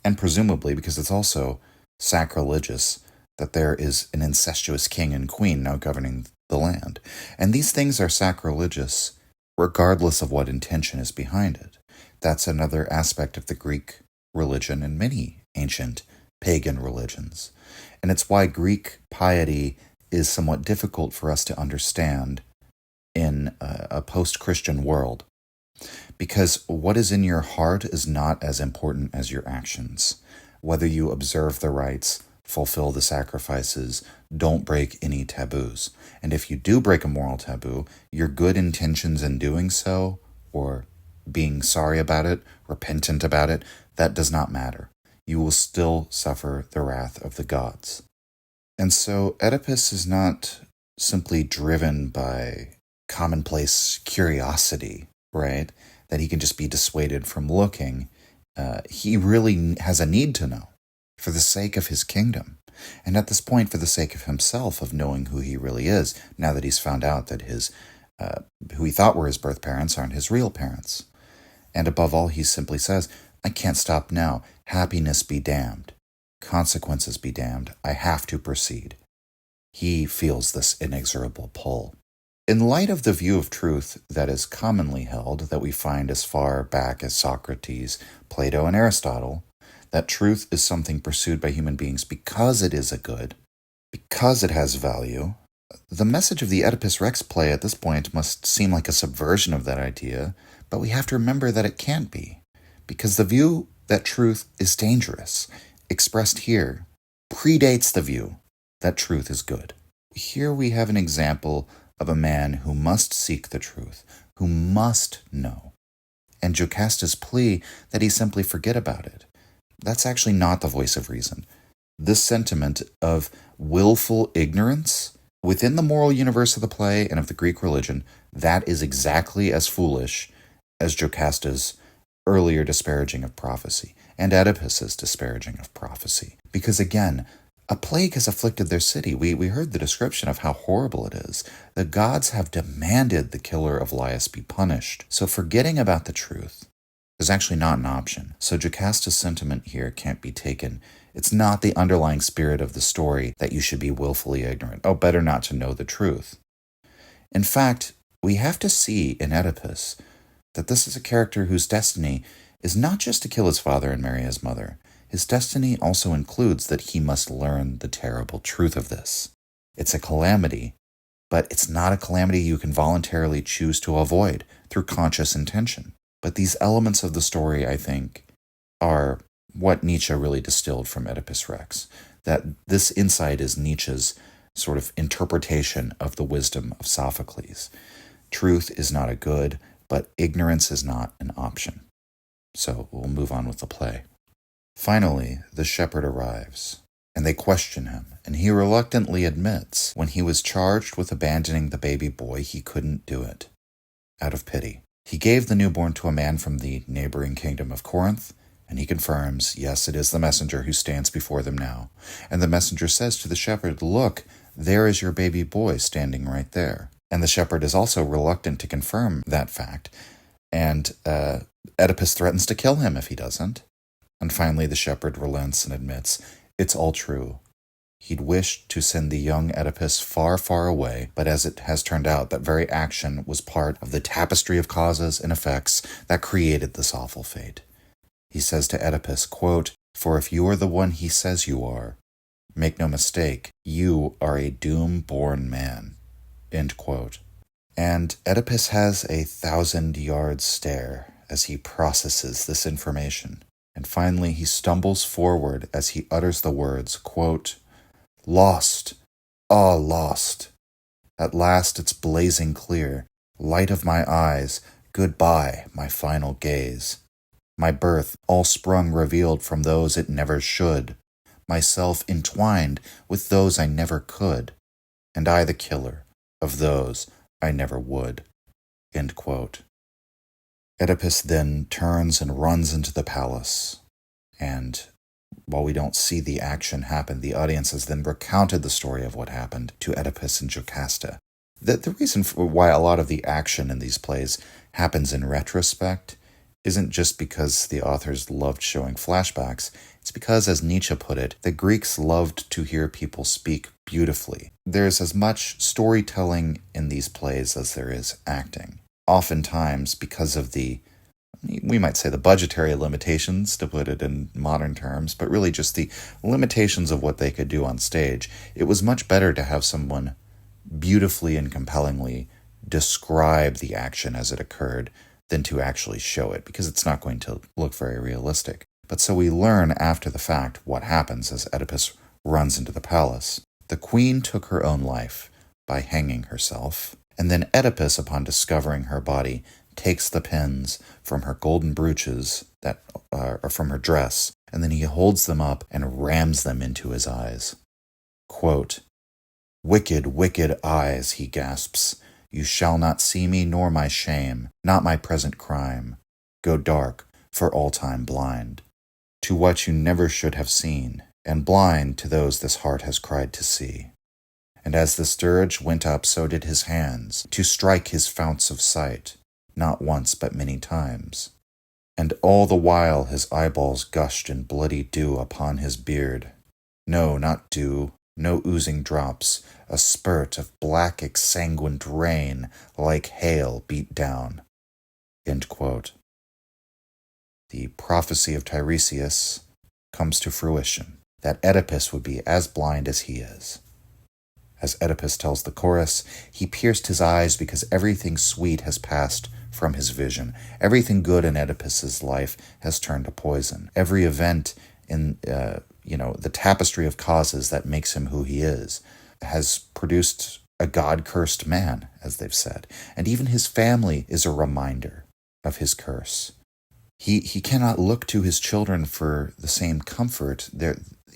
And presumably because it's also sacrilegious that there is an incestuous king and queen now governing the land. And these things are sacrilegious regardless of what intention is behind it. That's another aspect of the Greek religion and many ancient pagan religions. And it's why Greek piety is somewhat difficult for us to understand in a post-Christian world. Because what is in your heart is not as important as your actions. Whether you observe the rites, fulfill the sacrifices, don't break any taboos. And if you do break a moral taboo, your good intentions in doing so, or being sorry about it, repentant about it, that does not matter. You will still suffer the wrath of the gods. And so Oedipus is not simply driven by commonplace curiosity, right? That he can just be dissuaded from looking. He really has a need to know for the sake of his kingdom. And at this point, for the sake of himself, of knowing who he really is, now that he's found out that his who he thought were his birth parents aren't his real parents. And above all, he simply says, "I can't stop now. Happiness be damned." Consequences be damned, I have to proceed. He feels this inexorable pull. In light of the view of truth that is commonly held, that we find as far back as Socrates, Plato, and Aristotle, that truth is something pursued by human beings because it is a good, because it has value, the message of the Oedipus Rex play at this point must seem like a subversion of that idea, but we have to remember that it can't be, because the view that truth is dangerous, expressed here, predates the view that truth is good. Here we have an example of a man who must seek the truth, who must know, and Jocasta's plea that he simply forget about it. That's actually not the voice of reason. This sentiment of willful ignorance within the moral universe of the play and of the Greek religion, that is exactly as foolish as Jocasta's earlier disparaging of prophecy and Oedipus's disparaging of prophecy. Because again, a plague has afflicted their city. We heard the description of how horrible it is. The gods have demanded the killer of Laius be punished. So forgetting about the truth is actually not an option. So Jocasta's sentiment here can't be taken. It's not the underlying spirit of the story that you should be willfully ignorant. Oh, better not to know the truth. In fact, we have to see in Oedipus that this is a character whose destiny is not just to kill his father and marry his mother. His destiny also includes that he must learn the terrible truth of this. It's a calamity, but it's not a calamity you can voluntarily choose to avoid through conscious intention. But these elements of the story, I think, are what Nietzsche really distilled from Oedipus Rex. That this insight is Nietzsche's sort of interpretation of the wisdom of Sophocles. Truth is not a good, but ignorance is not an option. So we'll move on with the play. Finally, the shepherd arrives, and they question him, and he reluctantly admits when he was charged with abandoning the baby boy, he couldn't do it, out of pity. He gave the newborn to a man from the neighboring kingdom of Corinth, and he confirms, yes, it is the messenger who stands before them now. And the messenger says to the shepherd, look, there is your baby boy standing right there. And the shepherd is also reluctant to confirm that fact, and Oedipus threatens to kill him if he doesn't. And finally, the shepherd relents and admits, it's all true. He'd wished to send the young Oedipus far, far away, but as it has turned out, that very action was part of the tapestry of causes and effects that created this awful fate. He says to Oedipus, quote, for if you are the one he says you are, make no mistake, you are a doom-born man. End quote. And Oedipus has a 1,000-yard stare as he processes this information. And finally, he stumbles forward as he utters the words, quote, lost, ah, lost. At last it's blazing clear. Light of my eyes, goodbye, my final gaze. My birth, all sprung revealed from those it never should. Myself entwined with those I never could. And I the killer of those I never would. End quote. Oedipus then turns and runs into the palace, and while we don't see the action happen, the audience has then recounted the story of what happened to Oedipus and Jocasta. The reason for why a lot of the action in these plays happens in retrospect isn't just because the authors loved showing flashbacks. It's because, as Nietzsche put it, the Greeks loved to hear people speak beautifully. There's as much storytelling in these plays as there is acting. Oftentimes, because of we might say the budgetary limitations, to put it in modern terms, but really just the limitations of what they could do on stage, it was much better to have someone beautifully and compellingly describe the action as it occurred than to actually show it, because it's not going to look very realistic. But so we learn after the fact what happens as Oedipus runs into the palace. The queen took her own life by hanging herself, and then Oedipus, upon discovering her body, takes the pins from her golden brooches that are from her dress, and then he holds them up and rams them into his eyes. Quote, wicked, wicked eyes, he gasps, you shall not see me nor my shame, not my present crime. Go dark, for all time blind, to what you never should have seen, and blind to those this heart has cried to see. And as the scourge went up, so did his hands, to strike his founts of sight, not once but many times. And all the while his eyeballs gushed in bloody dew upon his beard. No, not dew, no oozing drops, a spurt of black exsanguined rain like hail beat down. End quote. The prophecy of Tiresias comes to fruition, that Oedipus would be as blind as he is. As Oedipus tells the chorus, he pierced his eyes because everything sweet has passed from his vision. Everything good in Oedipus's life has turned to poison. Every event in the tapestry of causes that makes him who he is has produced a God-cursed man, as they've said. And even his family is a reminder of his curse. He cannot look to his children for the same comfort.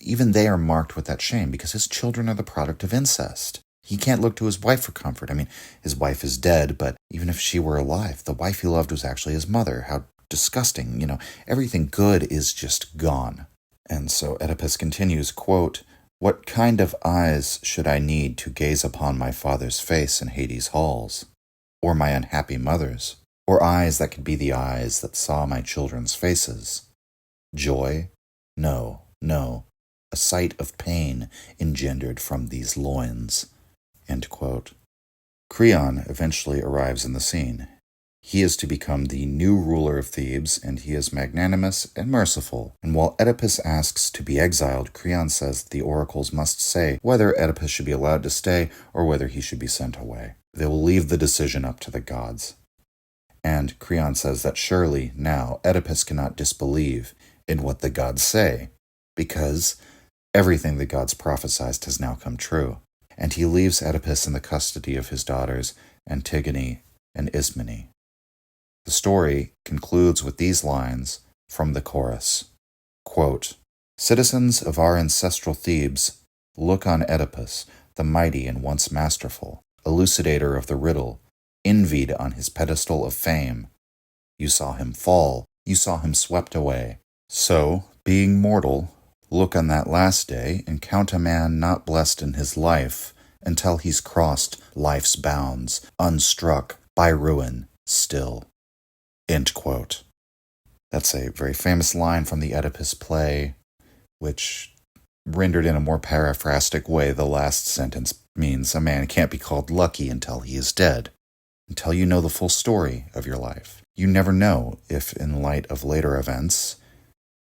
Even they are marked with that shame because his children are the product of incest. He can't look to his wife for comfort. I mean, his wife is dead, but even if she were alive, the wife he loved was actually his mother. How disgusting. Everything good is just gone. And so Oedipus continues, quote, "What kind of eyes should I need to gaze upon my father's face in Hades' halls? Or my unhappy mother's? Or eyes that could be the eyes that saw my children's faces? Joy? No, no. A sight of pain engendered from these loins." End quote. Creon eventually arrives in the scene. He is to become the new ruler of Thebes, and he is magnanimous and merciful. And while Oedipus asks to be exiled, Creon says the oracles must say whether Oedipus should be allowed to stay or whether he should be sent away. They will leave the decision up to the gods. And Creon says that surely now Oedipus cannot disbelieve in what the gods say, because everything the gods prophesied has now come true. And he leaves Oedipus in the custody of his daughters Antigone and Ismene. The story concludes with these lines from the chorus. Quote, "Citizens of our ancestral Thebes, look on Oedipus, the mighty and once masterful, elucidator of the riddle, envied on his pedestal of fame. You saw him fall, you saw him swept away. So, being mortal, look on that last day and count a man not blessed in his life until he's crossed life's bounds, unstruck by ruin still." End quote. That's a very famous line from the Oedipus play, which, rendered in a more paraphrastic way, the last sentence means a man can't be called lucky until he is dead, until you know the full story of your life. You never know if, in light of later events,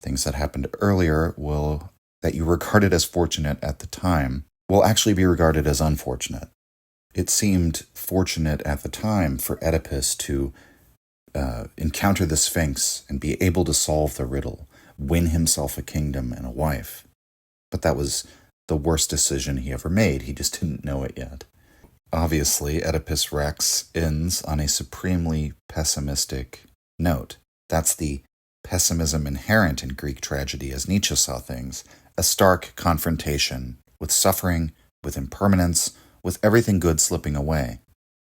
things that happened earlier that you regarded as fortunate at the time will actually be regarded as unfortunate. It seemed fortunate at the time for Oedipus to encounter the Sphinx and be able to solve the riddle, win himself a kingdom and a wife. But that was the worst decision he ever made. He just didn't know it yet. Obviously, Oedipus Rex ends on a supremely pessimistic note. That's the pessimism inherent in Greek tragedy as Nietzsche saw things, a stark confrontation with suffering, with impermanence, with everything good slipping away.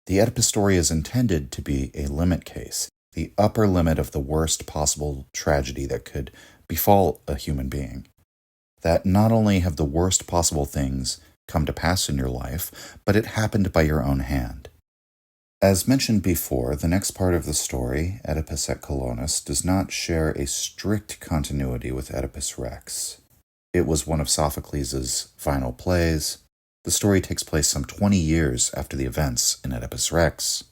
The Oedipus story is intended to be a limit case, the upper limit of the worst possible tragedy that could befall a human being. That not only have the worst possible things come to pass in your life, but it happened by your own hand. As mentioned before, the next part of the story, Oedipus at Colonus, does not share a strict continuity with Oedipus Rex. It was one of Sophocles' final plays. The story takes place some 20 years after the events in Oedipus Rex.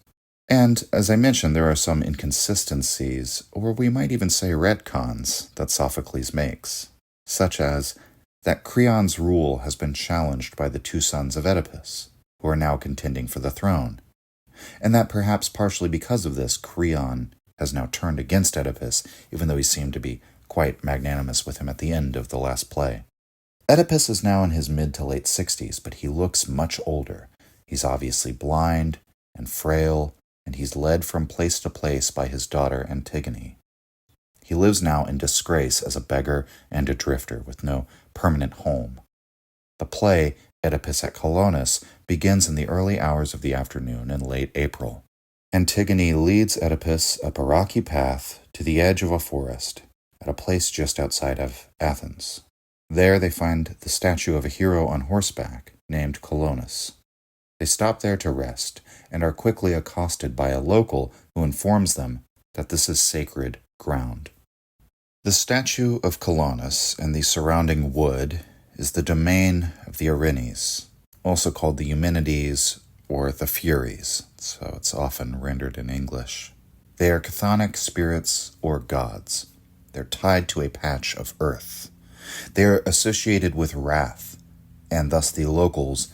And, as I mentioned, there are some inconsistencies, or we might even say retcons, that Sophocles makes, such as that Creon's rule has been challenged by the two sons of Oedipus, who are now contending for the throne, and that perhaps partially because of this, Creon has now turned against Oedipus, even though he seemed to be quite magnanimous with him at the end of the last play. Oedipus is now in his mid to late 60s, but he looks much older. He's obviously blind and frail, and he's led from place to place by his daughter Antigone. He lives now in disgrace as a beggar and a drifter with no permanent home. The play, Oedipus at Colonus, begins in the early hours of the afternoon in late April. Antigone leads Oedipus up a rocky path to the edge of a forest at a place just outside of Athens. There they find the statue of a hero on horseback named Colonus. They stop there to rest and are quickly accosted by a local who informs them that this is sacred ground. The statue of Colonus and the surrounding wood is the domain of the Erinyes, also called the Eumenides or the Furies, so it's often rendered in English. They are chthonic spirits or gods. They're tied to a patch of earth. They are associated with wrath, and thus the locals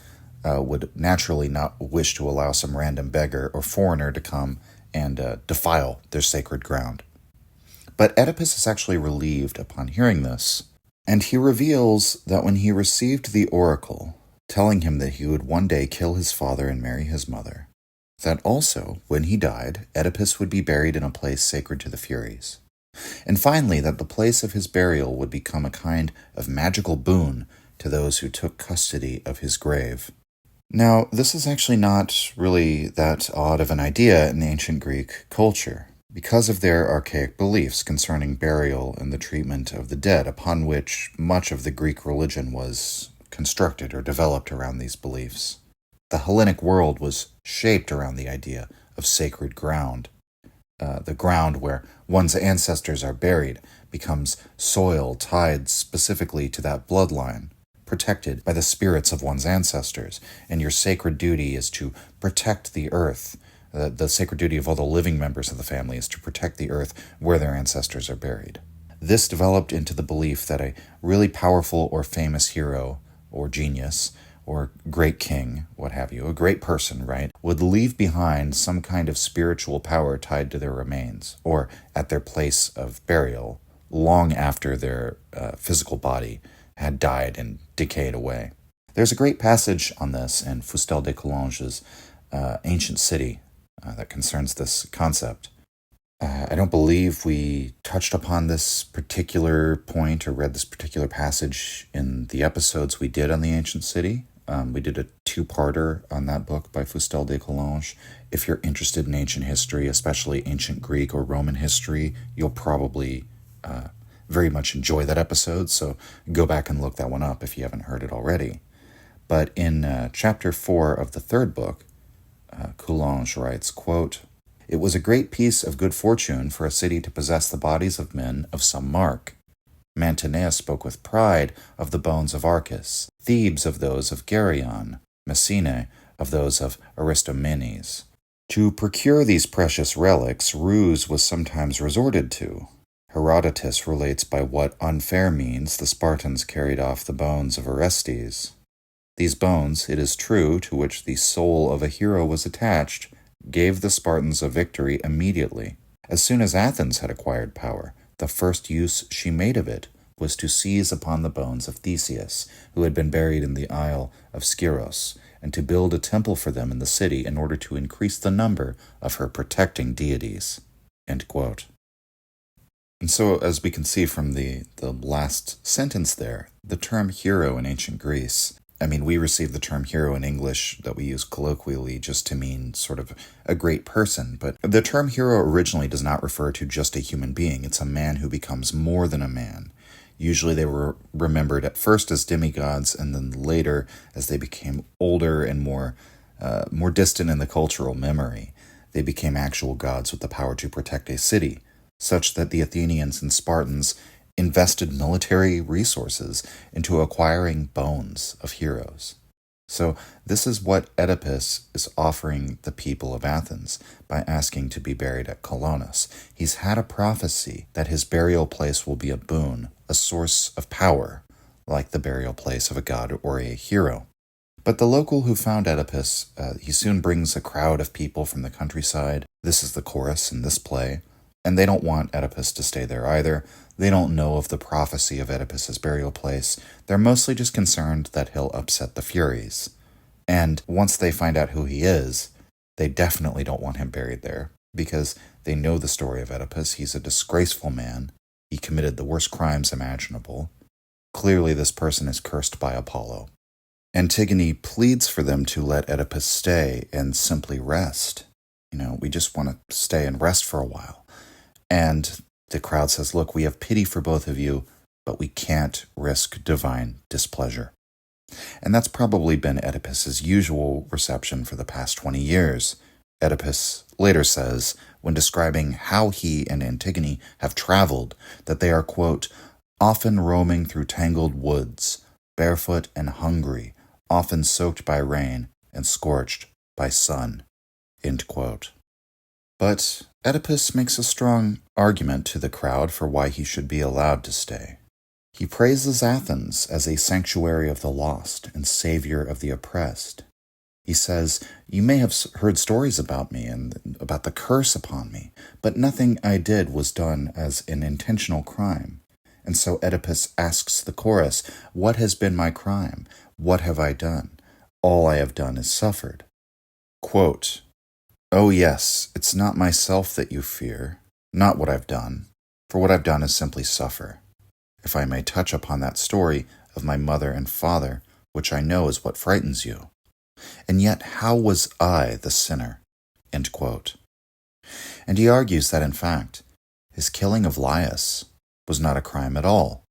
would naturally not wish to allow some random beggar or foreigner to come and defile their sacred ground. But Oedipus is actually relieved upon hearing this, and he reveals that when he received the oracle, telling him that he would one day kill his father and marry his mother, that also, when he died, Oedipus would be buried in a place sacred to the Furies. And finally, that the place of his burial would become a kind of magical boon to those who took custody of his grave. Now, this is actually not really that odd of an idea in ancient Greek culture, because of their archaic beliefs concerning burial and the treatment of the dead, upon which much of the Greek religion was constructed or developed around these beliefs. The Hellenic world was shaped around the idea of sacred ground. The ground where one's ancestors are buried becomes soil tied specifically to that bloodline, protected by the spirits of one's ancestors, and your sacred duty is to protect the earth. The sacred duty of all the living members of the family is to protect the earth where their ancestors are buried. This developed into the belief that a really powerful or famous hero or genius or great king, what have you, a great person, right, would leave behind some kind of spiritual power tied to their remains or at their place of burial long after their physical body had died and decayed away. There's a great passage on this in Fustel de Coulanges' Ancient City that concerns this concept. I don't believe we touched upon this particular point or read this particular passage in the episodes we did on the Ancient City. We did a two-parter on that book by Fustel de Coulanges. If you're interested in ancient history, especially ancient Greek or Roman history, you'll probably very much enjoy that episode, so go back and look that one up if you haven't heard it already. But in chapter 4 of the third book, Coulanges writes, quote, "It was a great piece of good fortune for a city to possess the bodies of men of some mark. Mantinea spoke with pride of the bones of Archas, Thebes of those of Geryon, Messene of those of Aristomenes. To procure these precious relics, ruse was sometimes resorted to. Herodotus relates by what unfair means the Spartans carried off the bones of Orestes. These bones, it is true, to which the soul of a hero was attached, gave the Spartans a victory immediately. As soon as Athens had acquired power, the first use she made of it was to seize upon the bones of Theseus, who had been buried in the Isle of Giroust, and to build a temple for them in the city in order to increase the number of her protecting deities." End quote. And so, as we can see from the last sentence there, the term hero in ancient Greece, we receive the term hero in English that we use colloquially just to mean sort of a great person, but the term hero originally does not refer to just a human being. It's a man who becomes more than a man. Usually they were remembered at first as demigods, and then later, as they became older and more distant in the cultural memory, they became actual gods with the power to protect a city, such that the Athenians and Spartans invested military resources into acquiring bones of heroes. So this is what Oedipus is offering the people of Athens by asking to be buried at Colonus. He's had a prophecy that his burial place will be a boon, a source of power, like the burial place of a god or a hero. But the local who found Oedipus, he soon brings a crowd of people from the countryside. This is the chorus in this play. And they don't want Oedipus to stay there either. They don't know of the prophecy of Oedipus's burial place. They're mostly just concerned that he'll upset the Furies. And once they find out who he is, they definitely don't want him buried there, because they know the story of Oedipus. He's a disgraceful man. He committed the worst crimes imaginable. Clearly, this person is cursed by Apollo. Antigone pleads for them to let Oedipus stay and simply rest. We just want to stay and rest for a while. And the crowd says, look, we have pity for both of you, but we can't risk divine displeasure. And that's probably been Oedipus's usual reception for the past 20 years. Oedipus later says, when describing how he and Antigone have traveled, that they are, quote, often roaming through tangled woods, barefoot and hungry, often soaked by rain and scorched by sun, end quote. But Oedipus makes a strong argument to the crowd for why he should be allowed to stay. He praises Athens as a sanctuary of the lost and savior of the oppressed. He says, "You may have heard stories about me and about the curse upon me, but nothing I did was done as an intentional crime." And so Oedipus asks the chorus, "What has been my crime? What have I done? All I have done is suffered." Quote, "Oh yes, it's not myself that you fear, not what I've done, for what I've done is simply suffer. If I may touch upon that story of my mother and father, which I know is what frightens you. And yet how was I the sinner?" End quote. And he argues that, in fact, his killing of Laius was not a crime at all.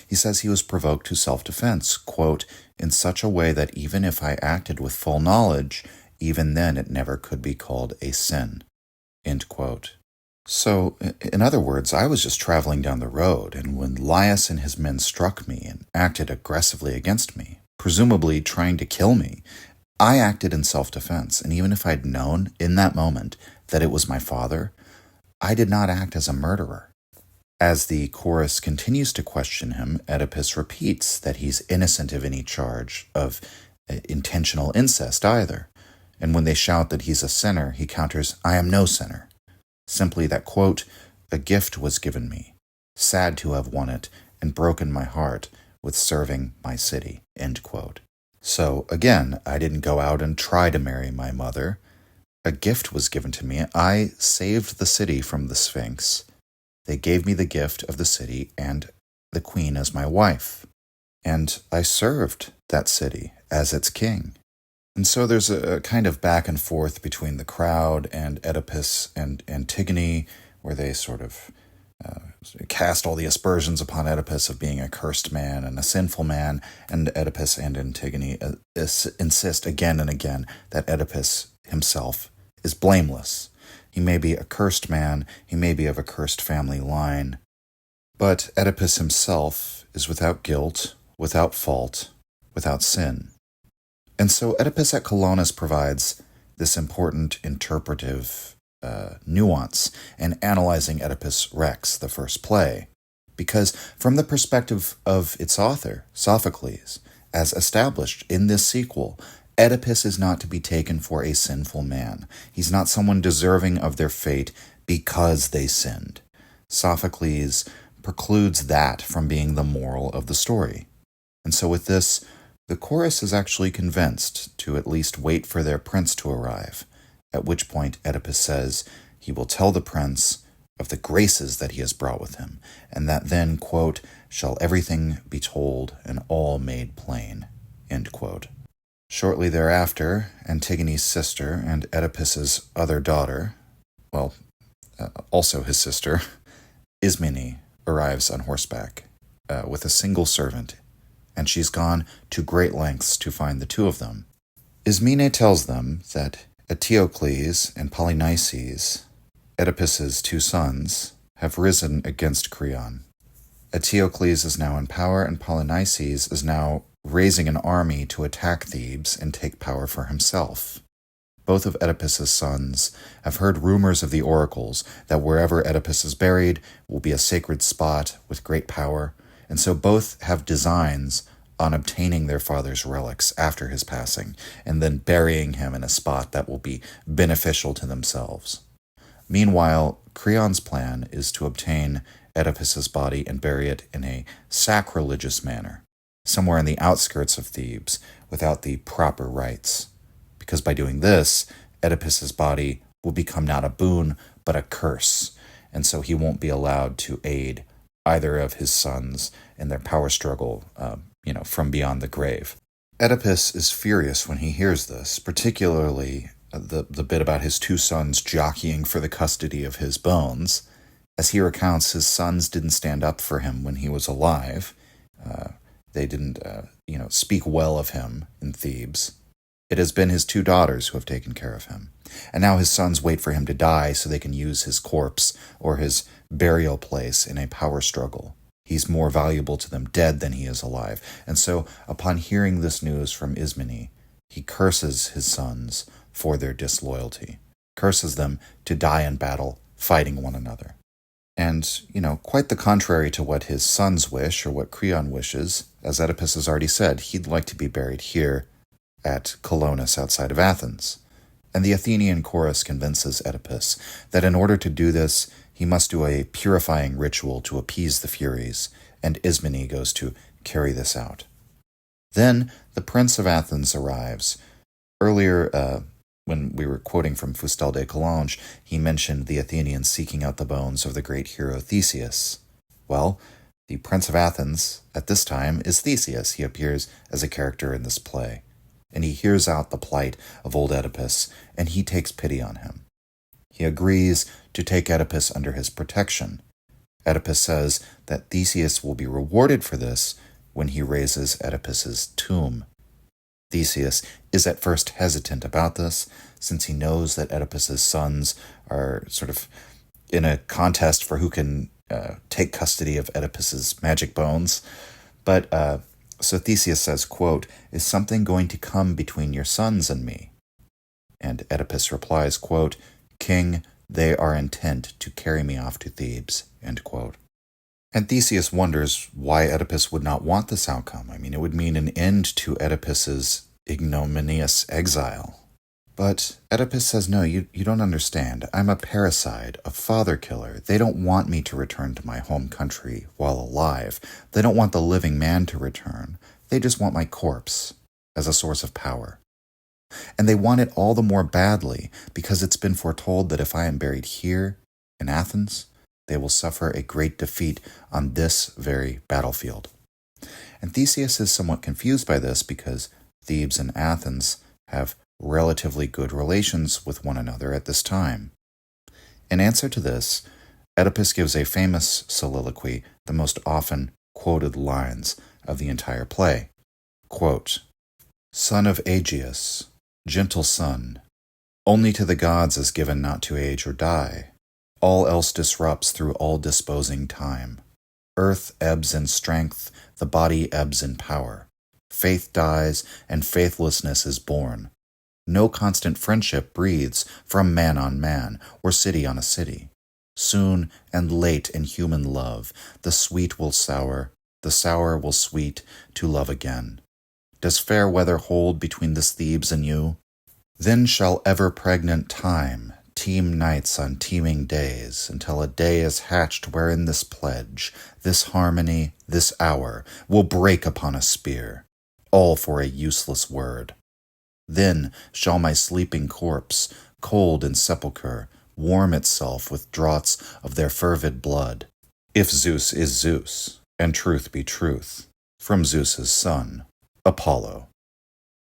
He says he was provoked to self-defense, quote, "in such a way that even if I acted with full knowledge, even then it never could be called a sin." End quote. So, in other words, I was just traveling down the road, and when Laius and his men struck me and acted aggressively against me, presumably trying to kill me, I acted in self-defense, and even if I'd known in that moment that it was my father, I did not act as a murderer. As the chorus continues to question him, Oedipus repeats that he's innocent of any charge of intentional incest either. And when they shout that he's a sinner, he counters, "I am no sinner." Simply that, quote, "a gift was given me, sad to have won it, and broken my heart with serving my city," end quote. So, again, I didn't go out and try to marry my mother. A gift was given to me. I saved the city from the Sphinx. They gave me the gift of the city and the queen as my wife. And I served that city as its king. And so there's a kind of back and forth between the crowd and Oedipus and Antigone, where they sort of cast all the aspersions upon Oedipus of being a cursed man and a sinful man, and Oedipus and Antigone insist again and again that Oedipus himself is blameless. He may be a cursed man, he may be of a cursed family line, but Oedipus himself is without guilt, without fault, without sin. And so Oedipus at Colonus provides this important interpretive nuance in analyzing Oedipus Rex, the first play, because from the perspective of its author, Sophocles, as established in this sequel, Oedipus is not to be taken for a sinful man. He's not someone deserving of their fate because they sinned. Sophocles precludes that from being the moral of the story. And so with this, the chorus is actually convinced to at least wait for their prince to arrive, at which point Oedipus says he will tell the prince of the graces that he has brought with him, and that then, quote, "shall everything be told and all made plain," end quote. Shortly thereafter, Antigone's sister and Oedipus's other daughter, also his sister, Ismene, arrives on horseback with a single servant, and she's gone to great lengths to find the two of them. Ismene tells them that Eteocles and Polynices, Oedipus's two sons, have risen against Creon. Eteocles is now in power, and Polynices is now raising an army to attack Thebes and take power for himself. Both of Oedipus's sons have heard rumors of the oracles that wherever Oedipus is buried will be a sacred spot with great power, and so both have designs on obtaining their father's relics after his passing, and then burying him in a spot that will be beneficial to themselves. Meanwhile, Creon's plan is to obtain Oedipus's body and bury it in a sacrilegious manner, somewhere in the outskirts of Thebes, without the proper rites. Because by doing this, Oedipus's body will become not a boon, but a curse, and so he won't be allowed to aid either of his sons in their power struggle, from beyond the grave. Oedipus is furious when he hears this, particularly the bit about his two sons jockeying for the custody of his bones. As he recounts, his sons didn't stand up for him when he was alive. They didn't, speak well of him in Thebes. It has been his 2 daughters who have taken care of him. And now his sons wait for him to die so they can use his corpse or his burial place in a power struggle. He's more valuable to them dead than he is alive. And so, upon hearing this news from Ismene, he curses his sons for their disloyalty, curses them to die in battle, fighting one another. And, quite the contrary to what his sons wish or what Creon wishes, as Oedipus has already said, he'd like to be buried here at Colonus outside of Athens. And the Athenian chorus convinces Oedipus that in order to do this, he must do a purifying ritual to appease the Furies, and Ismene goes to carry this out. Then the Prince of Athens arrives. Earlier, when we were quoting from Fustel de Coulanges, he mentioned the Athenians seeking out the bones of the great hero Theseus. Well, the Prince of Athens, at this time, is Theseus. He appears as a character in this play. And he hears out the plight of old Oedipus, and he takes pity on him. He agrees to take Oedipus under his protection. Oedipus says that Theseus will be rewarded for this when he raises Oedipus's tomb. Theseus is at first hesitant about this, since he knows that Oedipus's sons are sort of in a contest for who can take custody of Oedipus's magic bones. But so Theseus says, quote, "Is something going to come between your sons and me?" And Oedipus replies, quote, "King, they are intent to carry me off to Thebes," end quote. And Theseus wonders why Oedipus would not want this outcome. I mean, it would mean an end to Oedipus's ignominious exile. But Oedipus says, no, you don't understand. I'm a parricide, a father killer. They don't want me to return to my home country while alive. They don't want the living man to return. They just want my corpse as a source of power. And they want it all the more badly because it's been foretold that if I am buried here in Athens, they will suffer a great defeat on this very battlefield. And Theseus is somewhat confused by this because Thebes and Athens have relatively good relations with one another at this time. In answer to this, Oedipus gives a famous soliloquy, the most often quoted lines of the entire play. Quote, "Son of Aegeus, gentle son, only to the gods is given not to age or die. All else disrupts through all disposing time. Earth ebbs in strength, the body ebbs in power. Faith dies, and faithlessness is born. No constant friendship breathes from man on man, or city on a city. Soon and late in human love, the sweet will sour, the sour will sweet to love again. Does fair weather hold between this Thebes and you? Then shall ever-pregnant time teem nights on teeming days, until a day is hatched wherein this pledge, this harmony, this hour, will break upon a spear, all for a useless word. Then shall my sleeping corpse, cold in sepulchre, warm itself with draughts of their fervid blood, if Zeus is Zeus, and truth be truth, from Zeus's son, Apollo."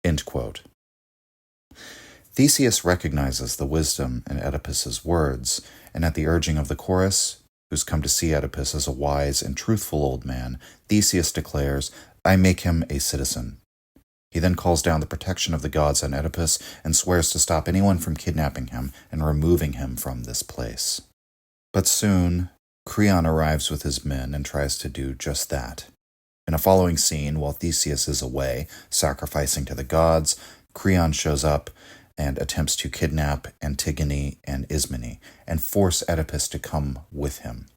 End quote. Theseus recognizes the wisdom in Oedipus's words, and at the urging of the chorus, who's come to see Oedipus as a wise and truthful old man, Theseus declares, "I make him a citizen." He then calls down the protection of the gods on Oedipus and swears to stop anyone from kidnapping him and removing him from this place. But soon, Creon arrives with his men and tries to do just that. In a following scene, while Theseus is away, sacrificing to the gods, Creon shows up and attempts to kidnap Antigone and Ismene and force Oedipus to come with him.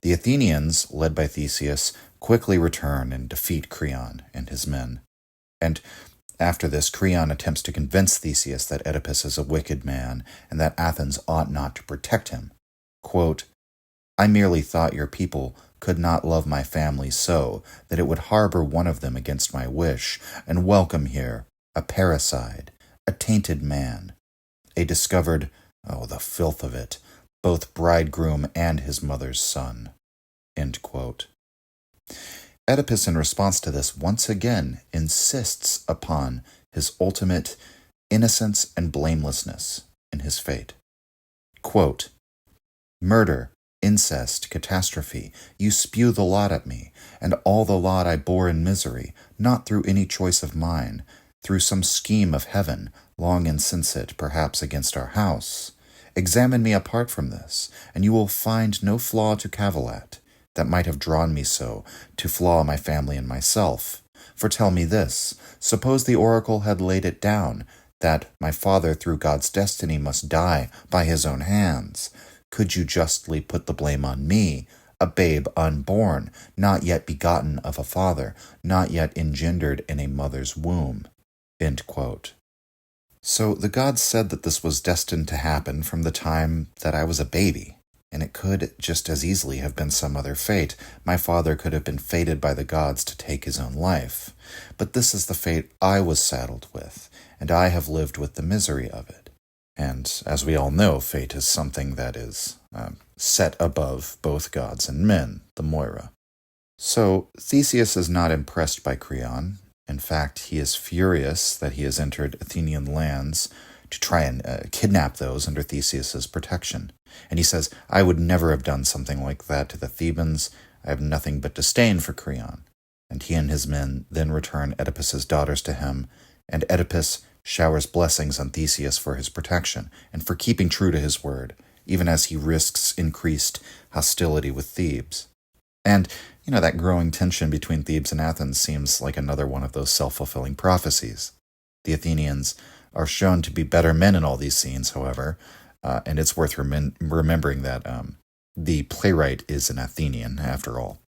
The Athenians, led by Theseus, quickly return and defeat Creon and his men. And after this, Creon attempts to convince Theseus that Oedipus is a wicked man and that Athens ought not to protect him. Quote, "I merely thought your people could not love my family so that it would harbor one of them against my wish and welcome here a parricide, a tainted man, a discovered, oh, the filth of it, both bridegroom and his mother's son." End quote. Oedipus, in response to this, once again insists upon his ultimate innocence and blamelessness in his fate. Quote, "Murder, incest, catastrophe, you spew the lot at me, and all the lot I bore in misery, not through any choice of mine. through some scheme of heaven, long insensate, perhaps against our house. Examine me apart from this, and you will find no flaw to cavil at, that might have drawn me so, to flaw my family and myself. For tell me this, suppose the oracle had laid it down, that my father through God's destiny must die by his own hands. Could you justly put the blame on me, a babe unborn, not yet begotten of a father, not yet engendered in a mother's womb? End quote. So the gods said that this was destined to happen from the time that I was a baby, and it could just as easily have been some other fate. My father could have been fated by the gods to take his own life. But this is the fate I was saddled with, and I have lived with the misery of it. And as we all know, fate is something that is set above both gods and men, the Moira. So Theseus is not impressed by Creon. In fact, he is furious that he has entered Athenian lands to try and kidnap those under Theseus's protection. And he says, I would never have done something like that to the Thebans. I have nothing but disdain for Creon. And he and his men then return Oedipus's daughters to him, and Oedipus showers blessings on Theseus for his protection and for keeping true to his word, even as he risks increased hostility with Thebes. And, that growing tension between Thebes and Athens seems like another one of those self-fulfilling prophecies. The Athenians are shown to be better men in all these scenes, however, and it's worth remembering that the playwright is an Athenian, after all.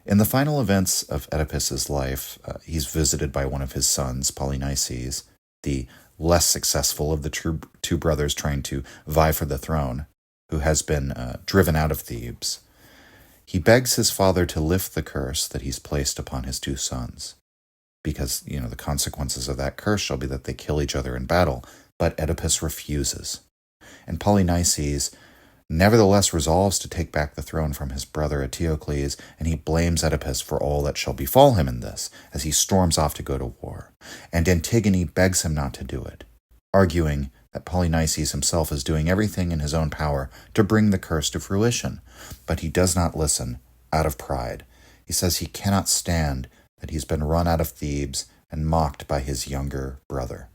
In the final events of Oedipus's life, he's visited by one of his sons, Polynices, the less successful of the two brothers trying to vie for the throne, who has been driven out of Thebes. He begs his father to lift the curse that he's placed upon his two sons, because, the consequences of that curse shall be that they kill each other in battle, but Oedipus refuses. And Polynices nevertheless resolves to take back the throne from his brother Eteocles, and he blames Oedipus for all that shall befall him in this, as he storms off to go to war. And Antigone begs him not to do it, arguing that Polynices himself is doing everything in his own power to bring the curse to fruition. But he does not listen, out of pride. He says he cannot stand that he's been run out of Thebes and mocked by his younger brother.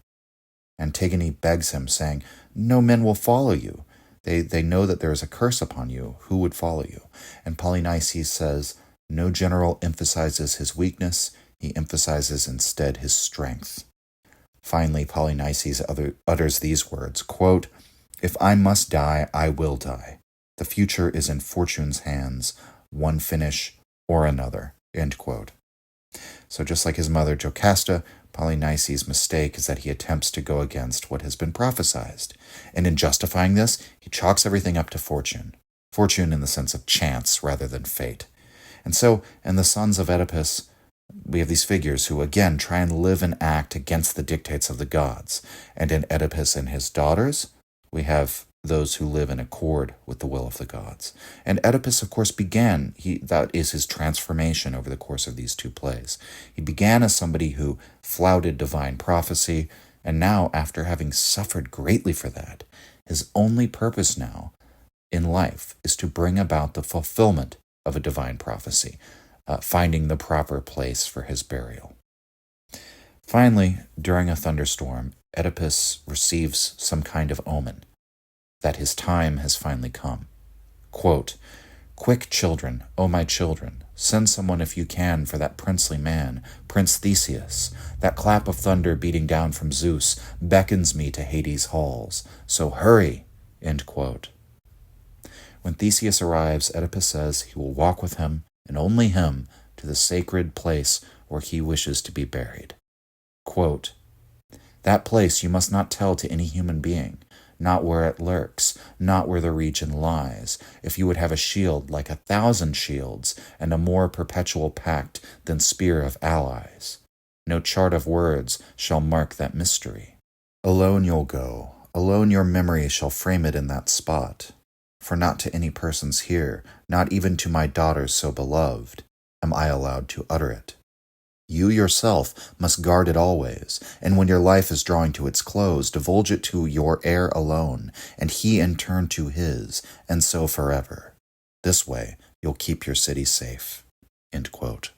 Antigone begs him, saying, no men will follow you. They know that there is a curse upon you. Who would follow you? And Polynices says, no general emphasizes his weakness. He emphasizes instead his strength. Finally, Polynices utters these words, quote, if I must die, I will die. The future is in fortune's hands, one finish or another. End quote. So just like his mother Jocasta, Polynices' mistake is that he attempts to go against what has been prophesied. And in justifying this, he chalks everything up to fortune. Fortune in the sense of chance rather than fate. And so, in the sons of Oedipus, we have these figures who, again, try and live and act against the dictates of the gods. And in Oedipus and his daughters, we have those who live in accord with the will of the gods. And Oedipus, of course, that is his transformation over the course of these two plays. He began as somebody who flouted divine prophecy, and now, after having suffered greatly for that, his only purpose now in life is to bring about the fulfillment of a divine prophecy, finding the proper place for his burial. Finally, during a thunderstorm, Oedipus receives some kind of omen that his time has finally come. Quote, quick, children, O my children, send someone if you can for that princely man, Prince Theseus. That clap of thunder beating down from Zeus beckons me to Hades' halls. So hurry. End quote. When Theseus arrives, Oedipus says he will walk with him, and only him, to the sacred place where he wishes to be buried. Quote, that place you must not tell to any human being, not where it lurks, not where the region lies. If you would have a shield like 1,000 shields, and a more perpetual pact than spear of allies, no chart of words shall mark that mystery. Alone you'll go, alone your memory shall frame it in that spot. For not to any persons here, not even to my daughters so beloved, am I allowed to utter it. You yourself must guard it always, and when your life is drawing to its close, divulge it to your heir alone, and he in turn to his, and so forever. This way you'll keep your city safe. End quote.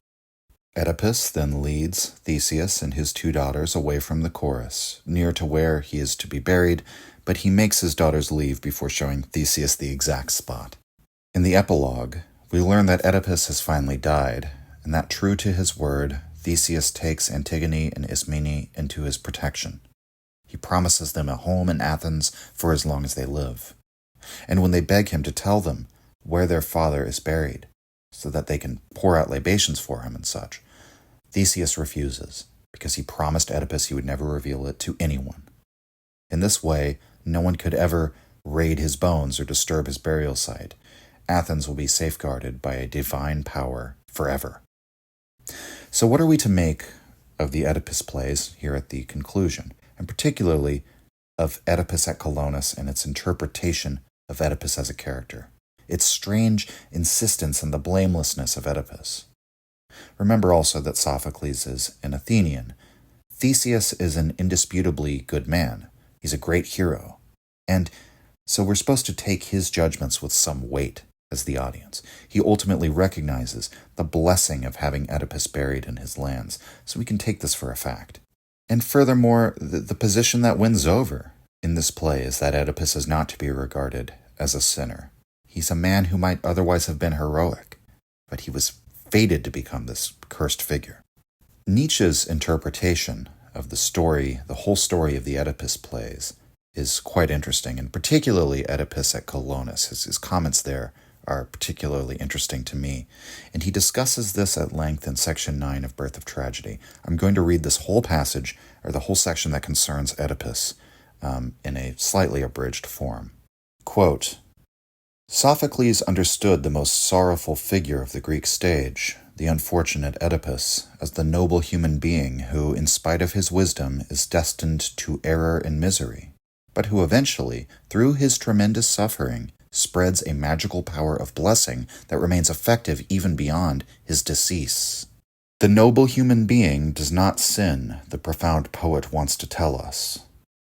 Oedipus then leads Theseus and his two daughters away from the chorus, near to where he is to be buried, but he makes his daughters leave before showing Theseus the exact spot. In the epilogue, we learn that Oedipus has finally died, and that true to his word, Theseus takes Antigone and Ismene into his protection. He promises them a home in Athens for as long as they live. And when they beg him to tell them where their father is buried, so that they can pour out libations for him and such, Theseus refuses, because he promised Oedipus he would never reveal it to anyone. In this way, no one could ever raid his bones or disturb his burial site. Athens will be safeguarded by a divine power forever. So what are we to make of the Oedipus plays here at the conclusion, and particularly of Oedipus at Colonus and its interpretation of Oedipus as a character, its strange insistence on the blamelessness of Oedipus? Remember also that Sophocles is an Athenian. Theseus is an indisputably good man. He's a great hero. And so we're supposed to take his judgments with some weight as the audience. He ultimately recognizes the blessing of having Oedipus buried in his lands, so we can take this for a fact. And furthermore, the position that wins over in this play is that Oedipus is not to be regarded as a sinner. He's a man who might otherwise have been heroic, but he was fated to become this cursed figure. Nietzsche's interpretation of the story, the whole story of the Oedipus plays, is quite interesting, and particularly Oedipus at Colonus. His comments there are particularly interesting to me, and he discusses this at length in section 9 of Birth of Tragedy. I'm going to read this whole passage, or the whole section that concerns Oedipus, in a slightly abridged form. Quote, Sophocles understood the most sorrowful figure of the Greek stage, the unfortunate Oedipus, as the noble human being who, in spite of his wisdom, is destined to error and misery, but who eventually, through his tremendous suffering, spreads a magical power of blessing that remains effective even beyond his decease. The noble human being does not sin, the profound poet wants to tell us.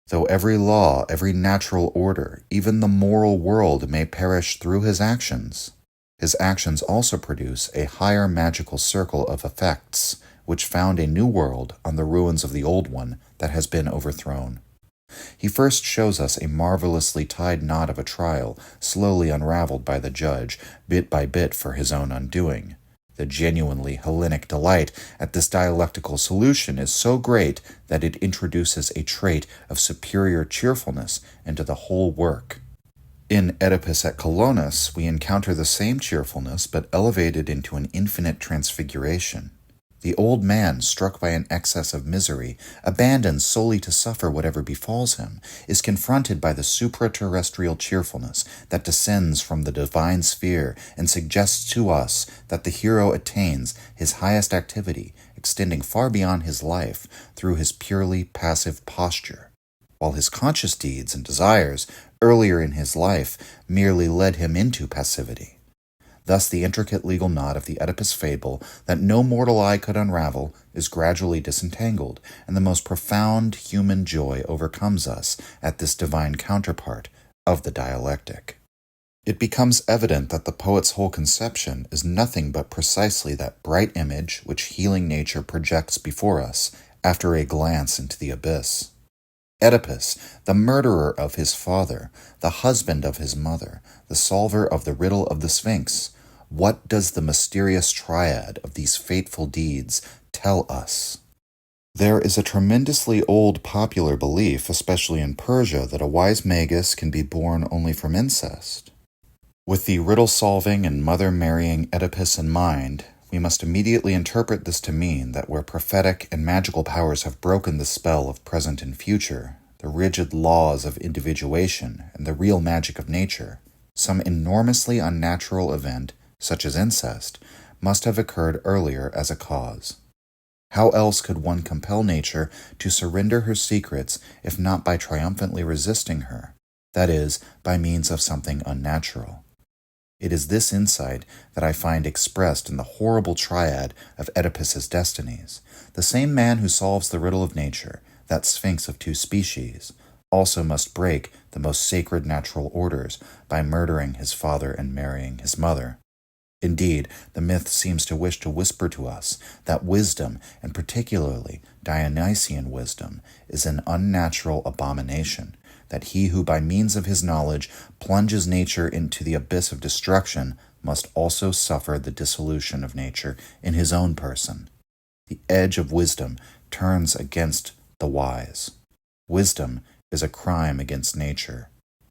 Though every law, every natural order, even the moral world may perish through his actions also produce a higher magical circle of effects, which found a new world on the ruins of the old one that has been overthrown. He first shows us a marvelously tied knot of a trial, slowly unraveled by the judge, bit by bit for his own undoing. The genuinely Hellenic delight at this dialectical solution is so great that it introduces a trait of superior cheerfulness into the whole work. In Oedipus at Colonus, we encounter the same cheerfulness but elevated into an infinite transfiguration. The old man, struck by an excess of misery, abandoned solely to suffer whatever befalls him, is confronted by the supra-terrestrial cheerfulness that descends from the divine sphere and suggests to us that the hero attains his highest activity, extending far beyond his life through his purely passive posture, while his conscious deeds and desires earlier in his life merely led him into passivity. Thus the intricate legal knot of the Oedipus fable that no mortal eye could unravel is gradually disentangled, and the most profound human joy overcomes us at this divine counterpart of the dialectic. It becomes evident that the poet's whole conception is nothing but precisely that bright image which healing nature projects before us after a glance into the abyss. Oedipus, the murderer of his father, the husband of his mother, the solver of the riddle of the Sphinx, what does the mysterious triad of these fateful deeds tell us? There is a tremendously old popular belief, especially in Persia, that a wise magus can be born only from incest. With the riddle-solving and mother-marrying Oedipus in mind, we must immediately interpret this to mean that where prophetic and magical powers have broken the spell of present and future, the rigid laws of individuation, and the real magic of nature, some enormously unnatural event, such as incest, must have occurred earlier as a cause. How else could one compel nature to surrender her secrets if not by triumphantly resisting her, that is, by means of something unnatural? It is this insight that I find expressed in the horrible triad of Oedipus's destinies. The same man who solves the riddle of nature, that sphinx of two species, also must break the most sacred natural orders by murdering his father and marrying his mother. Indeed, the myth seems to wish to whisper to us that wisdom, and particularly Dionysian wisdom, is an unnatural abomination, that he who by means of his knowledge plunges nature into the abyss of destruction must also suffer the dissolution of nature in his own person. The edge of wisdom turns against the wise. Wisdom is a crime against nature.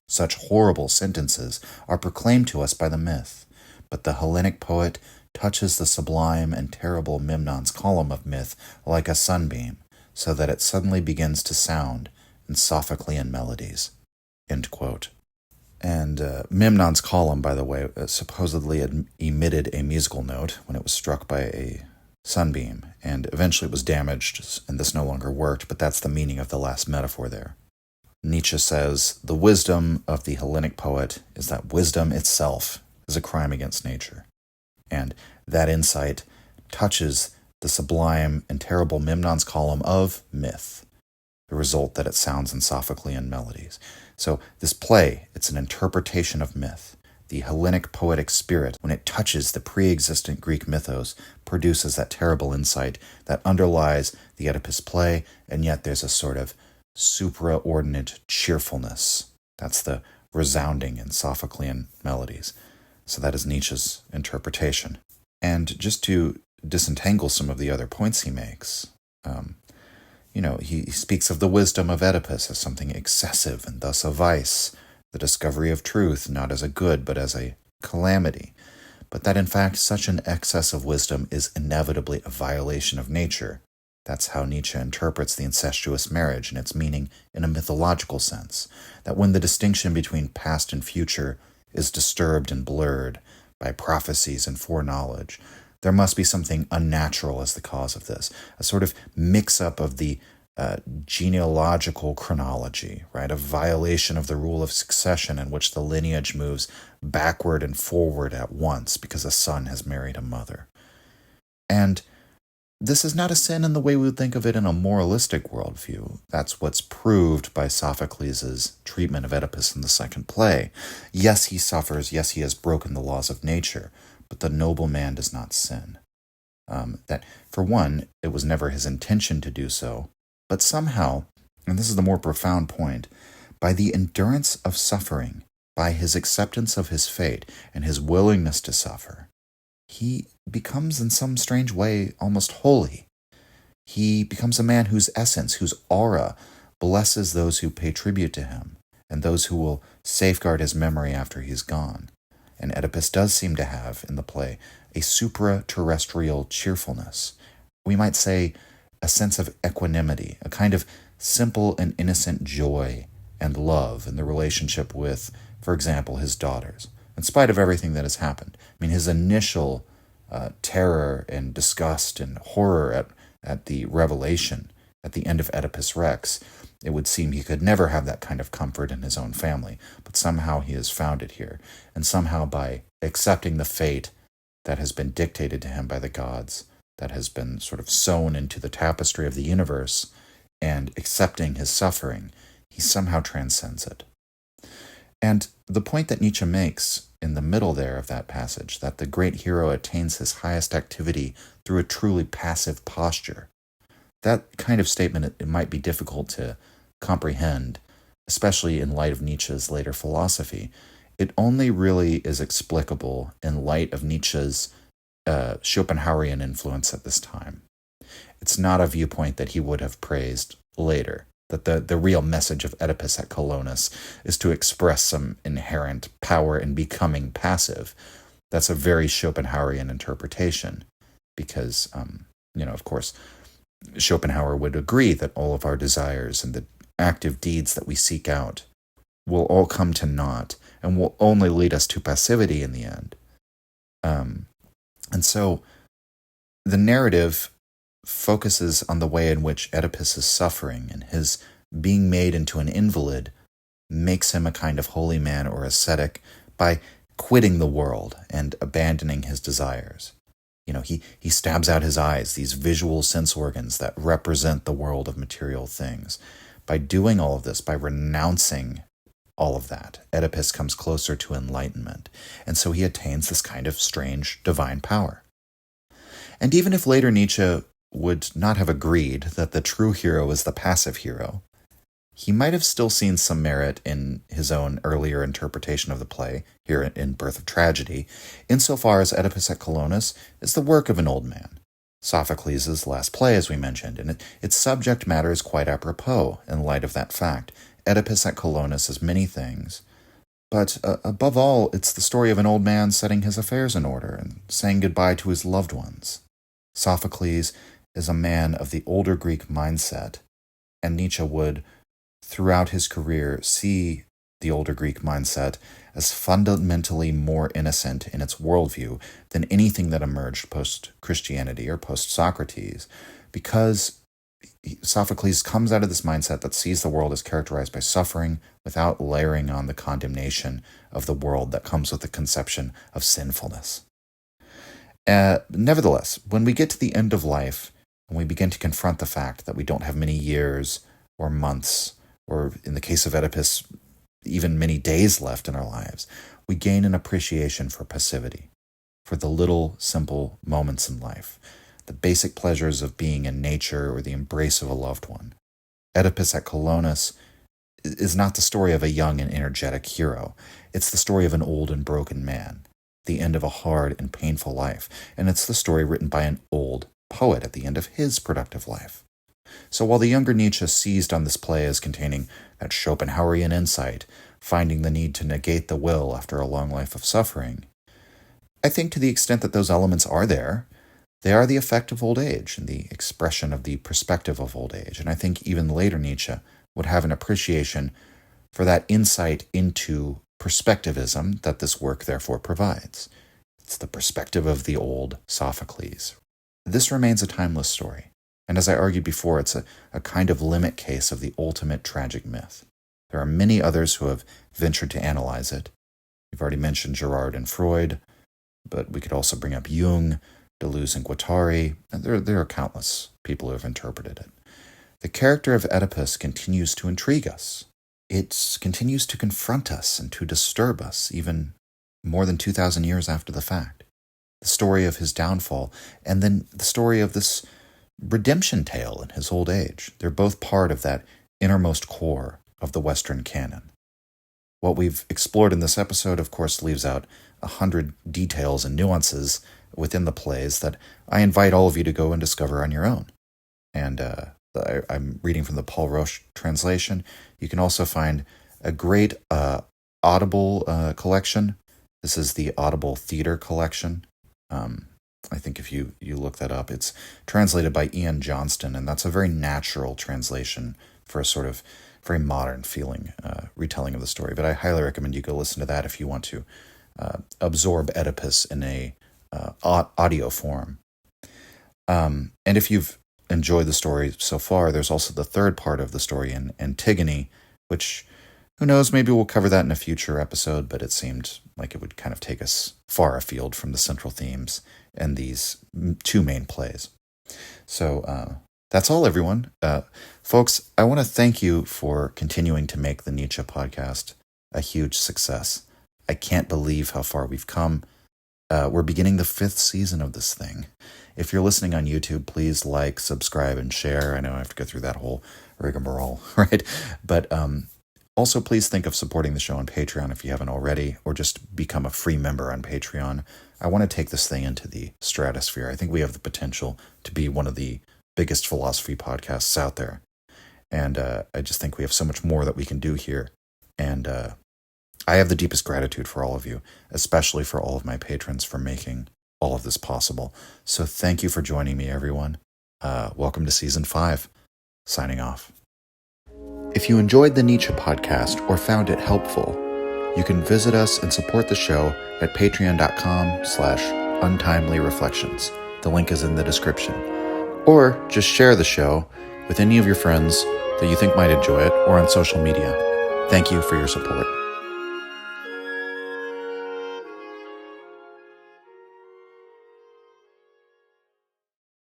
Such horrible sentences are proclaimed to us by the myth, but the Hellenic poet touches the sublime and terrible Memnon's column of myth like a sunbeam, so that it suddenly begins to sound in Sophoclean melodies. End quote. And Memnon's column, by the way, supposedly emitted a musical note when it was struck by a sunbeam, and eventually it was damaged, and this no longer worked, but that's the meaning of the last metaphor there. Nietzsche says, the wisdom of the Hellenic poet is that wisdom itself is a crime against nature. And that insight touches the sublime and terrible Memnon's column of myth, the result that it sounds in Sophoclean melodies. So this play, it's an interpretation of myth. The Hellenic poetic spirit, when it touches the pre-existent Greek mythos, produces that terrible insight that underlies the Oedipus play, and yet there's a sort of supraordinate cheerfulness. That's the resounding in Sophoclean melodies. So that is Nietzsche's interpretation. And just to disentangle some of the other points he makes, he speaks of the wisdom of Oedipus as something excessive and thus a vice, the discovery of truth not as a good but as a calamity, but that in fact such an excess of wisdom is inevitably a violation of nature. That's how Nietzsche interprets the incestuous marriage and its meaning in a mythological sense, that when the distinction between past and future is disturbed and blurred by prophecies and foreknowledge, there must be something unnatural as the cause of this, a sort of mix-up of the genealogical chronology, right? A violation of the rule of succession in which the lineage moves backward and forward at once because a son has married a mother. And this is not a sin in the way we would think of it in a moralistic worldview. That's what's proved by Sophocles' treatment of Oedipus in the second play. Yes, he suffers. Yes, he has broken the laws of nature, but the noble man does not sin. That, for one, it was never his intention to do so, but somehow, and this is the more profound point, by the endurance of suffering, by his acceptance of his fate and his willingness to suffer, he becomes in some strange way almost holy. He becomes a man whose essence, whose aura, blesses those who pay tribute to him and those who will safeguard his memory after he's gone. And Oedipus does seem to have, in the play, a supra-terrestrial cheerfulness. We might say a sense of equanimity, a kind of simple and innocent joy and love in the relationship with, for example, his daughters, in spite of everything that has happened. I mean, his initial terror and disgust and horror at the revelation at the end of Oedipus Rex, it would seem he could never have that kind of comfort in his own family, but somehow he has found it here. And somehow by accepting the fate that has been dictated to him by the gods, that has been sort of sewn into the tapestry of the universe, and accepting his suffering, he somehow transcends it. And the point that Nietzsche makes in the middle there of that passage, that the great hero attains his highest activity through a truly passive posture, that kind of statement, it might be difficult to comprehend, especially in light of Nietzsche's later philosophy. It only really is explicable in light of Nietzsche's Schopenhauerian influence at this time. It's not a viewpoint that he would have praised later, that the real message of Oedipus at Colonus is to express some inherent power in becoming passive. That's a very Schopenhauerian interpretation, because, of course, Schopenhauer would agree that all of our desires and the active deeds that we seek out will all come to naught and will only lead us to passivity in the end. And so the narrative focuses on the way in which Oedipus is suffering, and his being made into an invalid makes him a kind of holy man or ascetic by quitting the world and abandoning his desires. He stabs out his eyes, these visual sense organs that represent the world of material things. By doing all of this, by renouncing all of that. Oedipus comes closer to enlightenment, and so he attains this kind of strange divine power. And even if later Nietzsche would not have agreed that the true hero is the passive hero, he might have still seen some merit in his own earlier interpretation of the play, here in Birth of Tragedy, insofar as Oedipus at Colonus is the work of an old man. Sophocles' last play, as we mentioned, and its subject matter is quite apropos in light of that fact. Oedipus at Colonus is many things, but above all, it's the story of an old man setting his affairs in order and saying goodbye to his loved ones. Sophocles is a man of the older Greek mindset, and Nietzsche would, throughout his career, see the older Greek mindset as fundamentally more innocent in its worldview than anything that emerged post-Christianity or post-Socrates, because Sophocles comes out of this mindset that sees the world as characterized by suffering without layering on the condemnation of the world that comes with the conception of sinfulness. Nevertheless, when we get to the end of life and we begin to confront the fact that we don't have many years or months, or in the case of Oedipus, even many days left in our lives, we gain an appreciation for passivity, for the little, simple moments in life, the basic pleasures of being in nature or the embrace of a loved one. Oedipus at Colonus is not the story of a young and energetic hero. It's the story of an old and broken man, the end of a hard and painful life, and it's the story written by an old poet at the end of his productive life. So while the younger Nietzsche seized on this play as containing that Schopenhauerian insight, finding the need to negate the will after a long life of suffering, I think to the extent that those elements are there, they are the effect of old age and the expression of the perspective of old age. And I think even later Nietzsche would have an appreciation for that insight into perspectivism that this work therefore provides. It's the perspective of the old Sophocles. This remains a timeless story. And as I argued before, it's a kind of limit case of the ultimate tragic myth. There are many others who have ventured to analyze it. We've already mentioned Girard and Freud, but we could also bring up Jung, Deleuze and Guattari, and there are countless people who have interpreted it. The character of Oedipus continues to intrigue us. It continues to confront us and to disturb us, even more than 2,000 years after the fact. The story of his downfall, and then the story of this redemption tale in his old age. They're both part of that innermost core of the Western canon. What we've explored in this episode, of course, leaves out 100 details and nuances within the plays that I invite all of you to go and discover on your own. And I'm reading from the Paul Roche translation. You can also find a great Audible collection. This is the Audible Theater collection. I think if you look that up, it's translated by Ian Johnston, and that's a very natural translation for a sort of very modern feeling retelling of the story. But I highly recommend you go listen to that if you want to absorb Oedipus in a audio form. And if you've enjoyed the story so far, there's also the third part of the story in Antigone, which, who knows, maybe we'll cover that in a future episode, but it seemed like it would kind of take us far afield from the central themes and these two main plays. So that's all, everyone. Folks, I want to thank you for continuing to make the Nietzsche Podcast a huge success. I can't believe how far we've come. We're beginning the 5th season of this thing. If you're listening on YouTube, please like, subscribe, and share. I know I have to go through that whole rigmarole, right? But also, please think of supporting the show on Patreon if you haven't already, or just become a free member on Patreon. I want to take this thing into the stratosphere. I think we have the potential to be one of the biggest philosophy podcasts out there. And I just think we have so much more that we can do here. And I have the deepest gratitude for all of you, especially for all of my patrons for making all of this possible. So thank you for joining me, everyone. Welcome to Season 5. Signing off. If you enjoyed the Nietzsche Podcast or found it helpful, you can visit us and support the show at patreon.com/untimelyreflections. The link is in the description. Or just share the show with any of your friends that you think might enjoy it or on social media. Thank you for your support.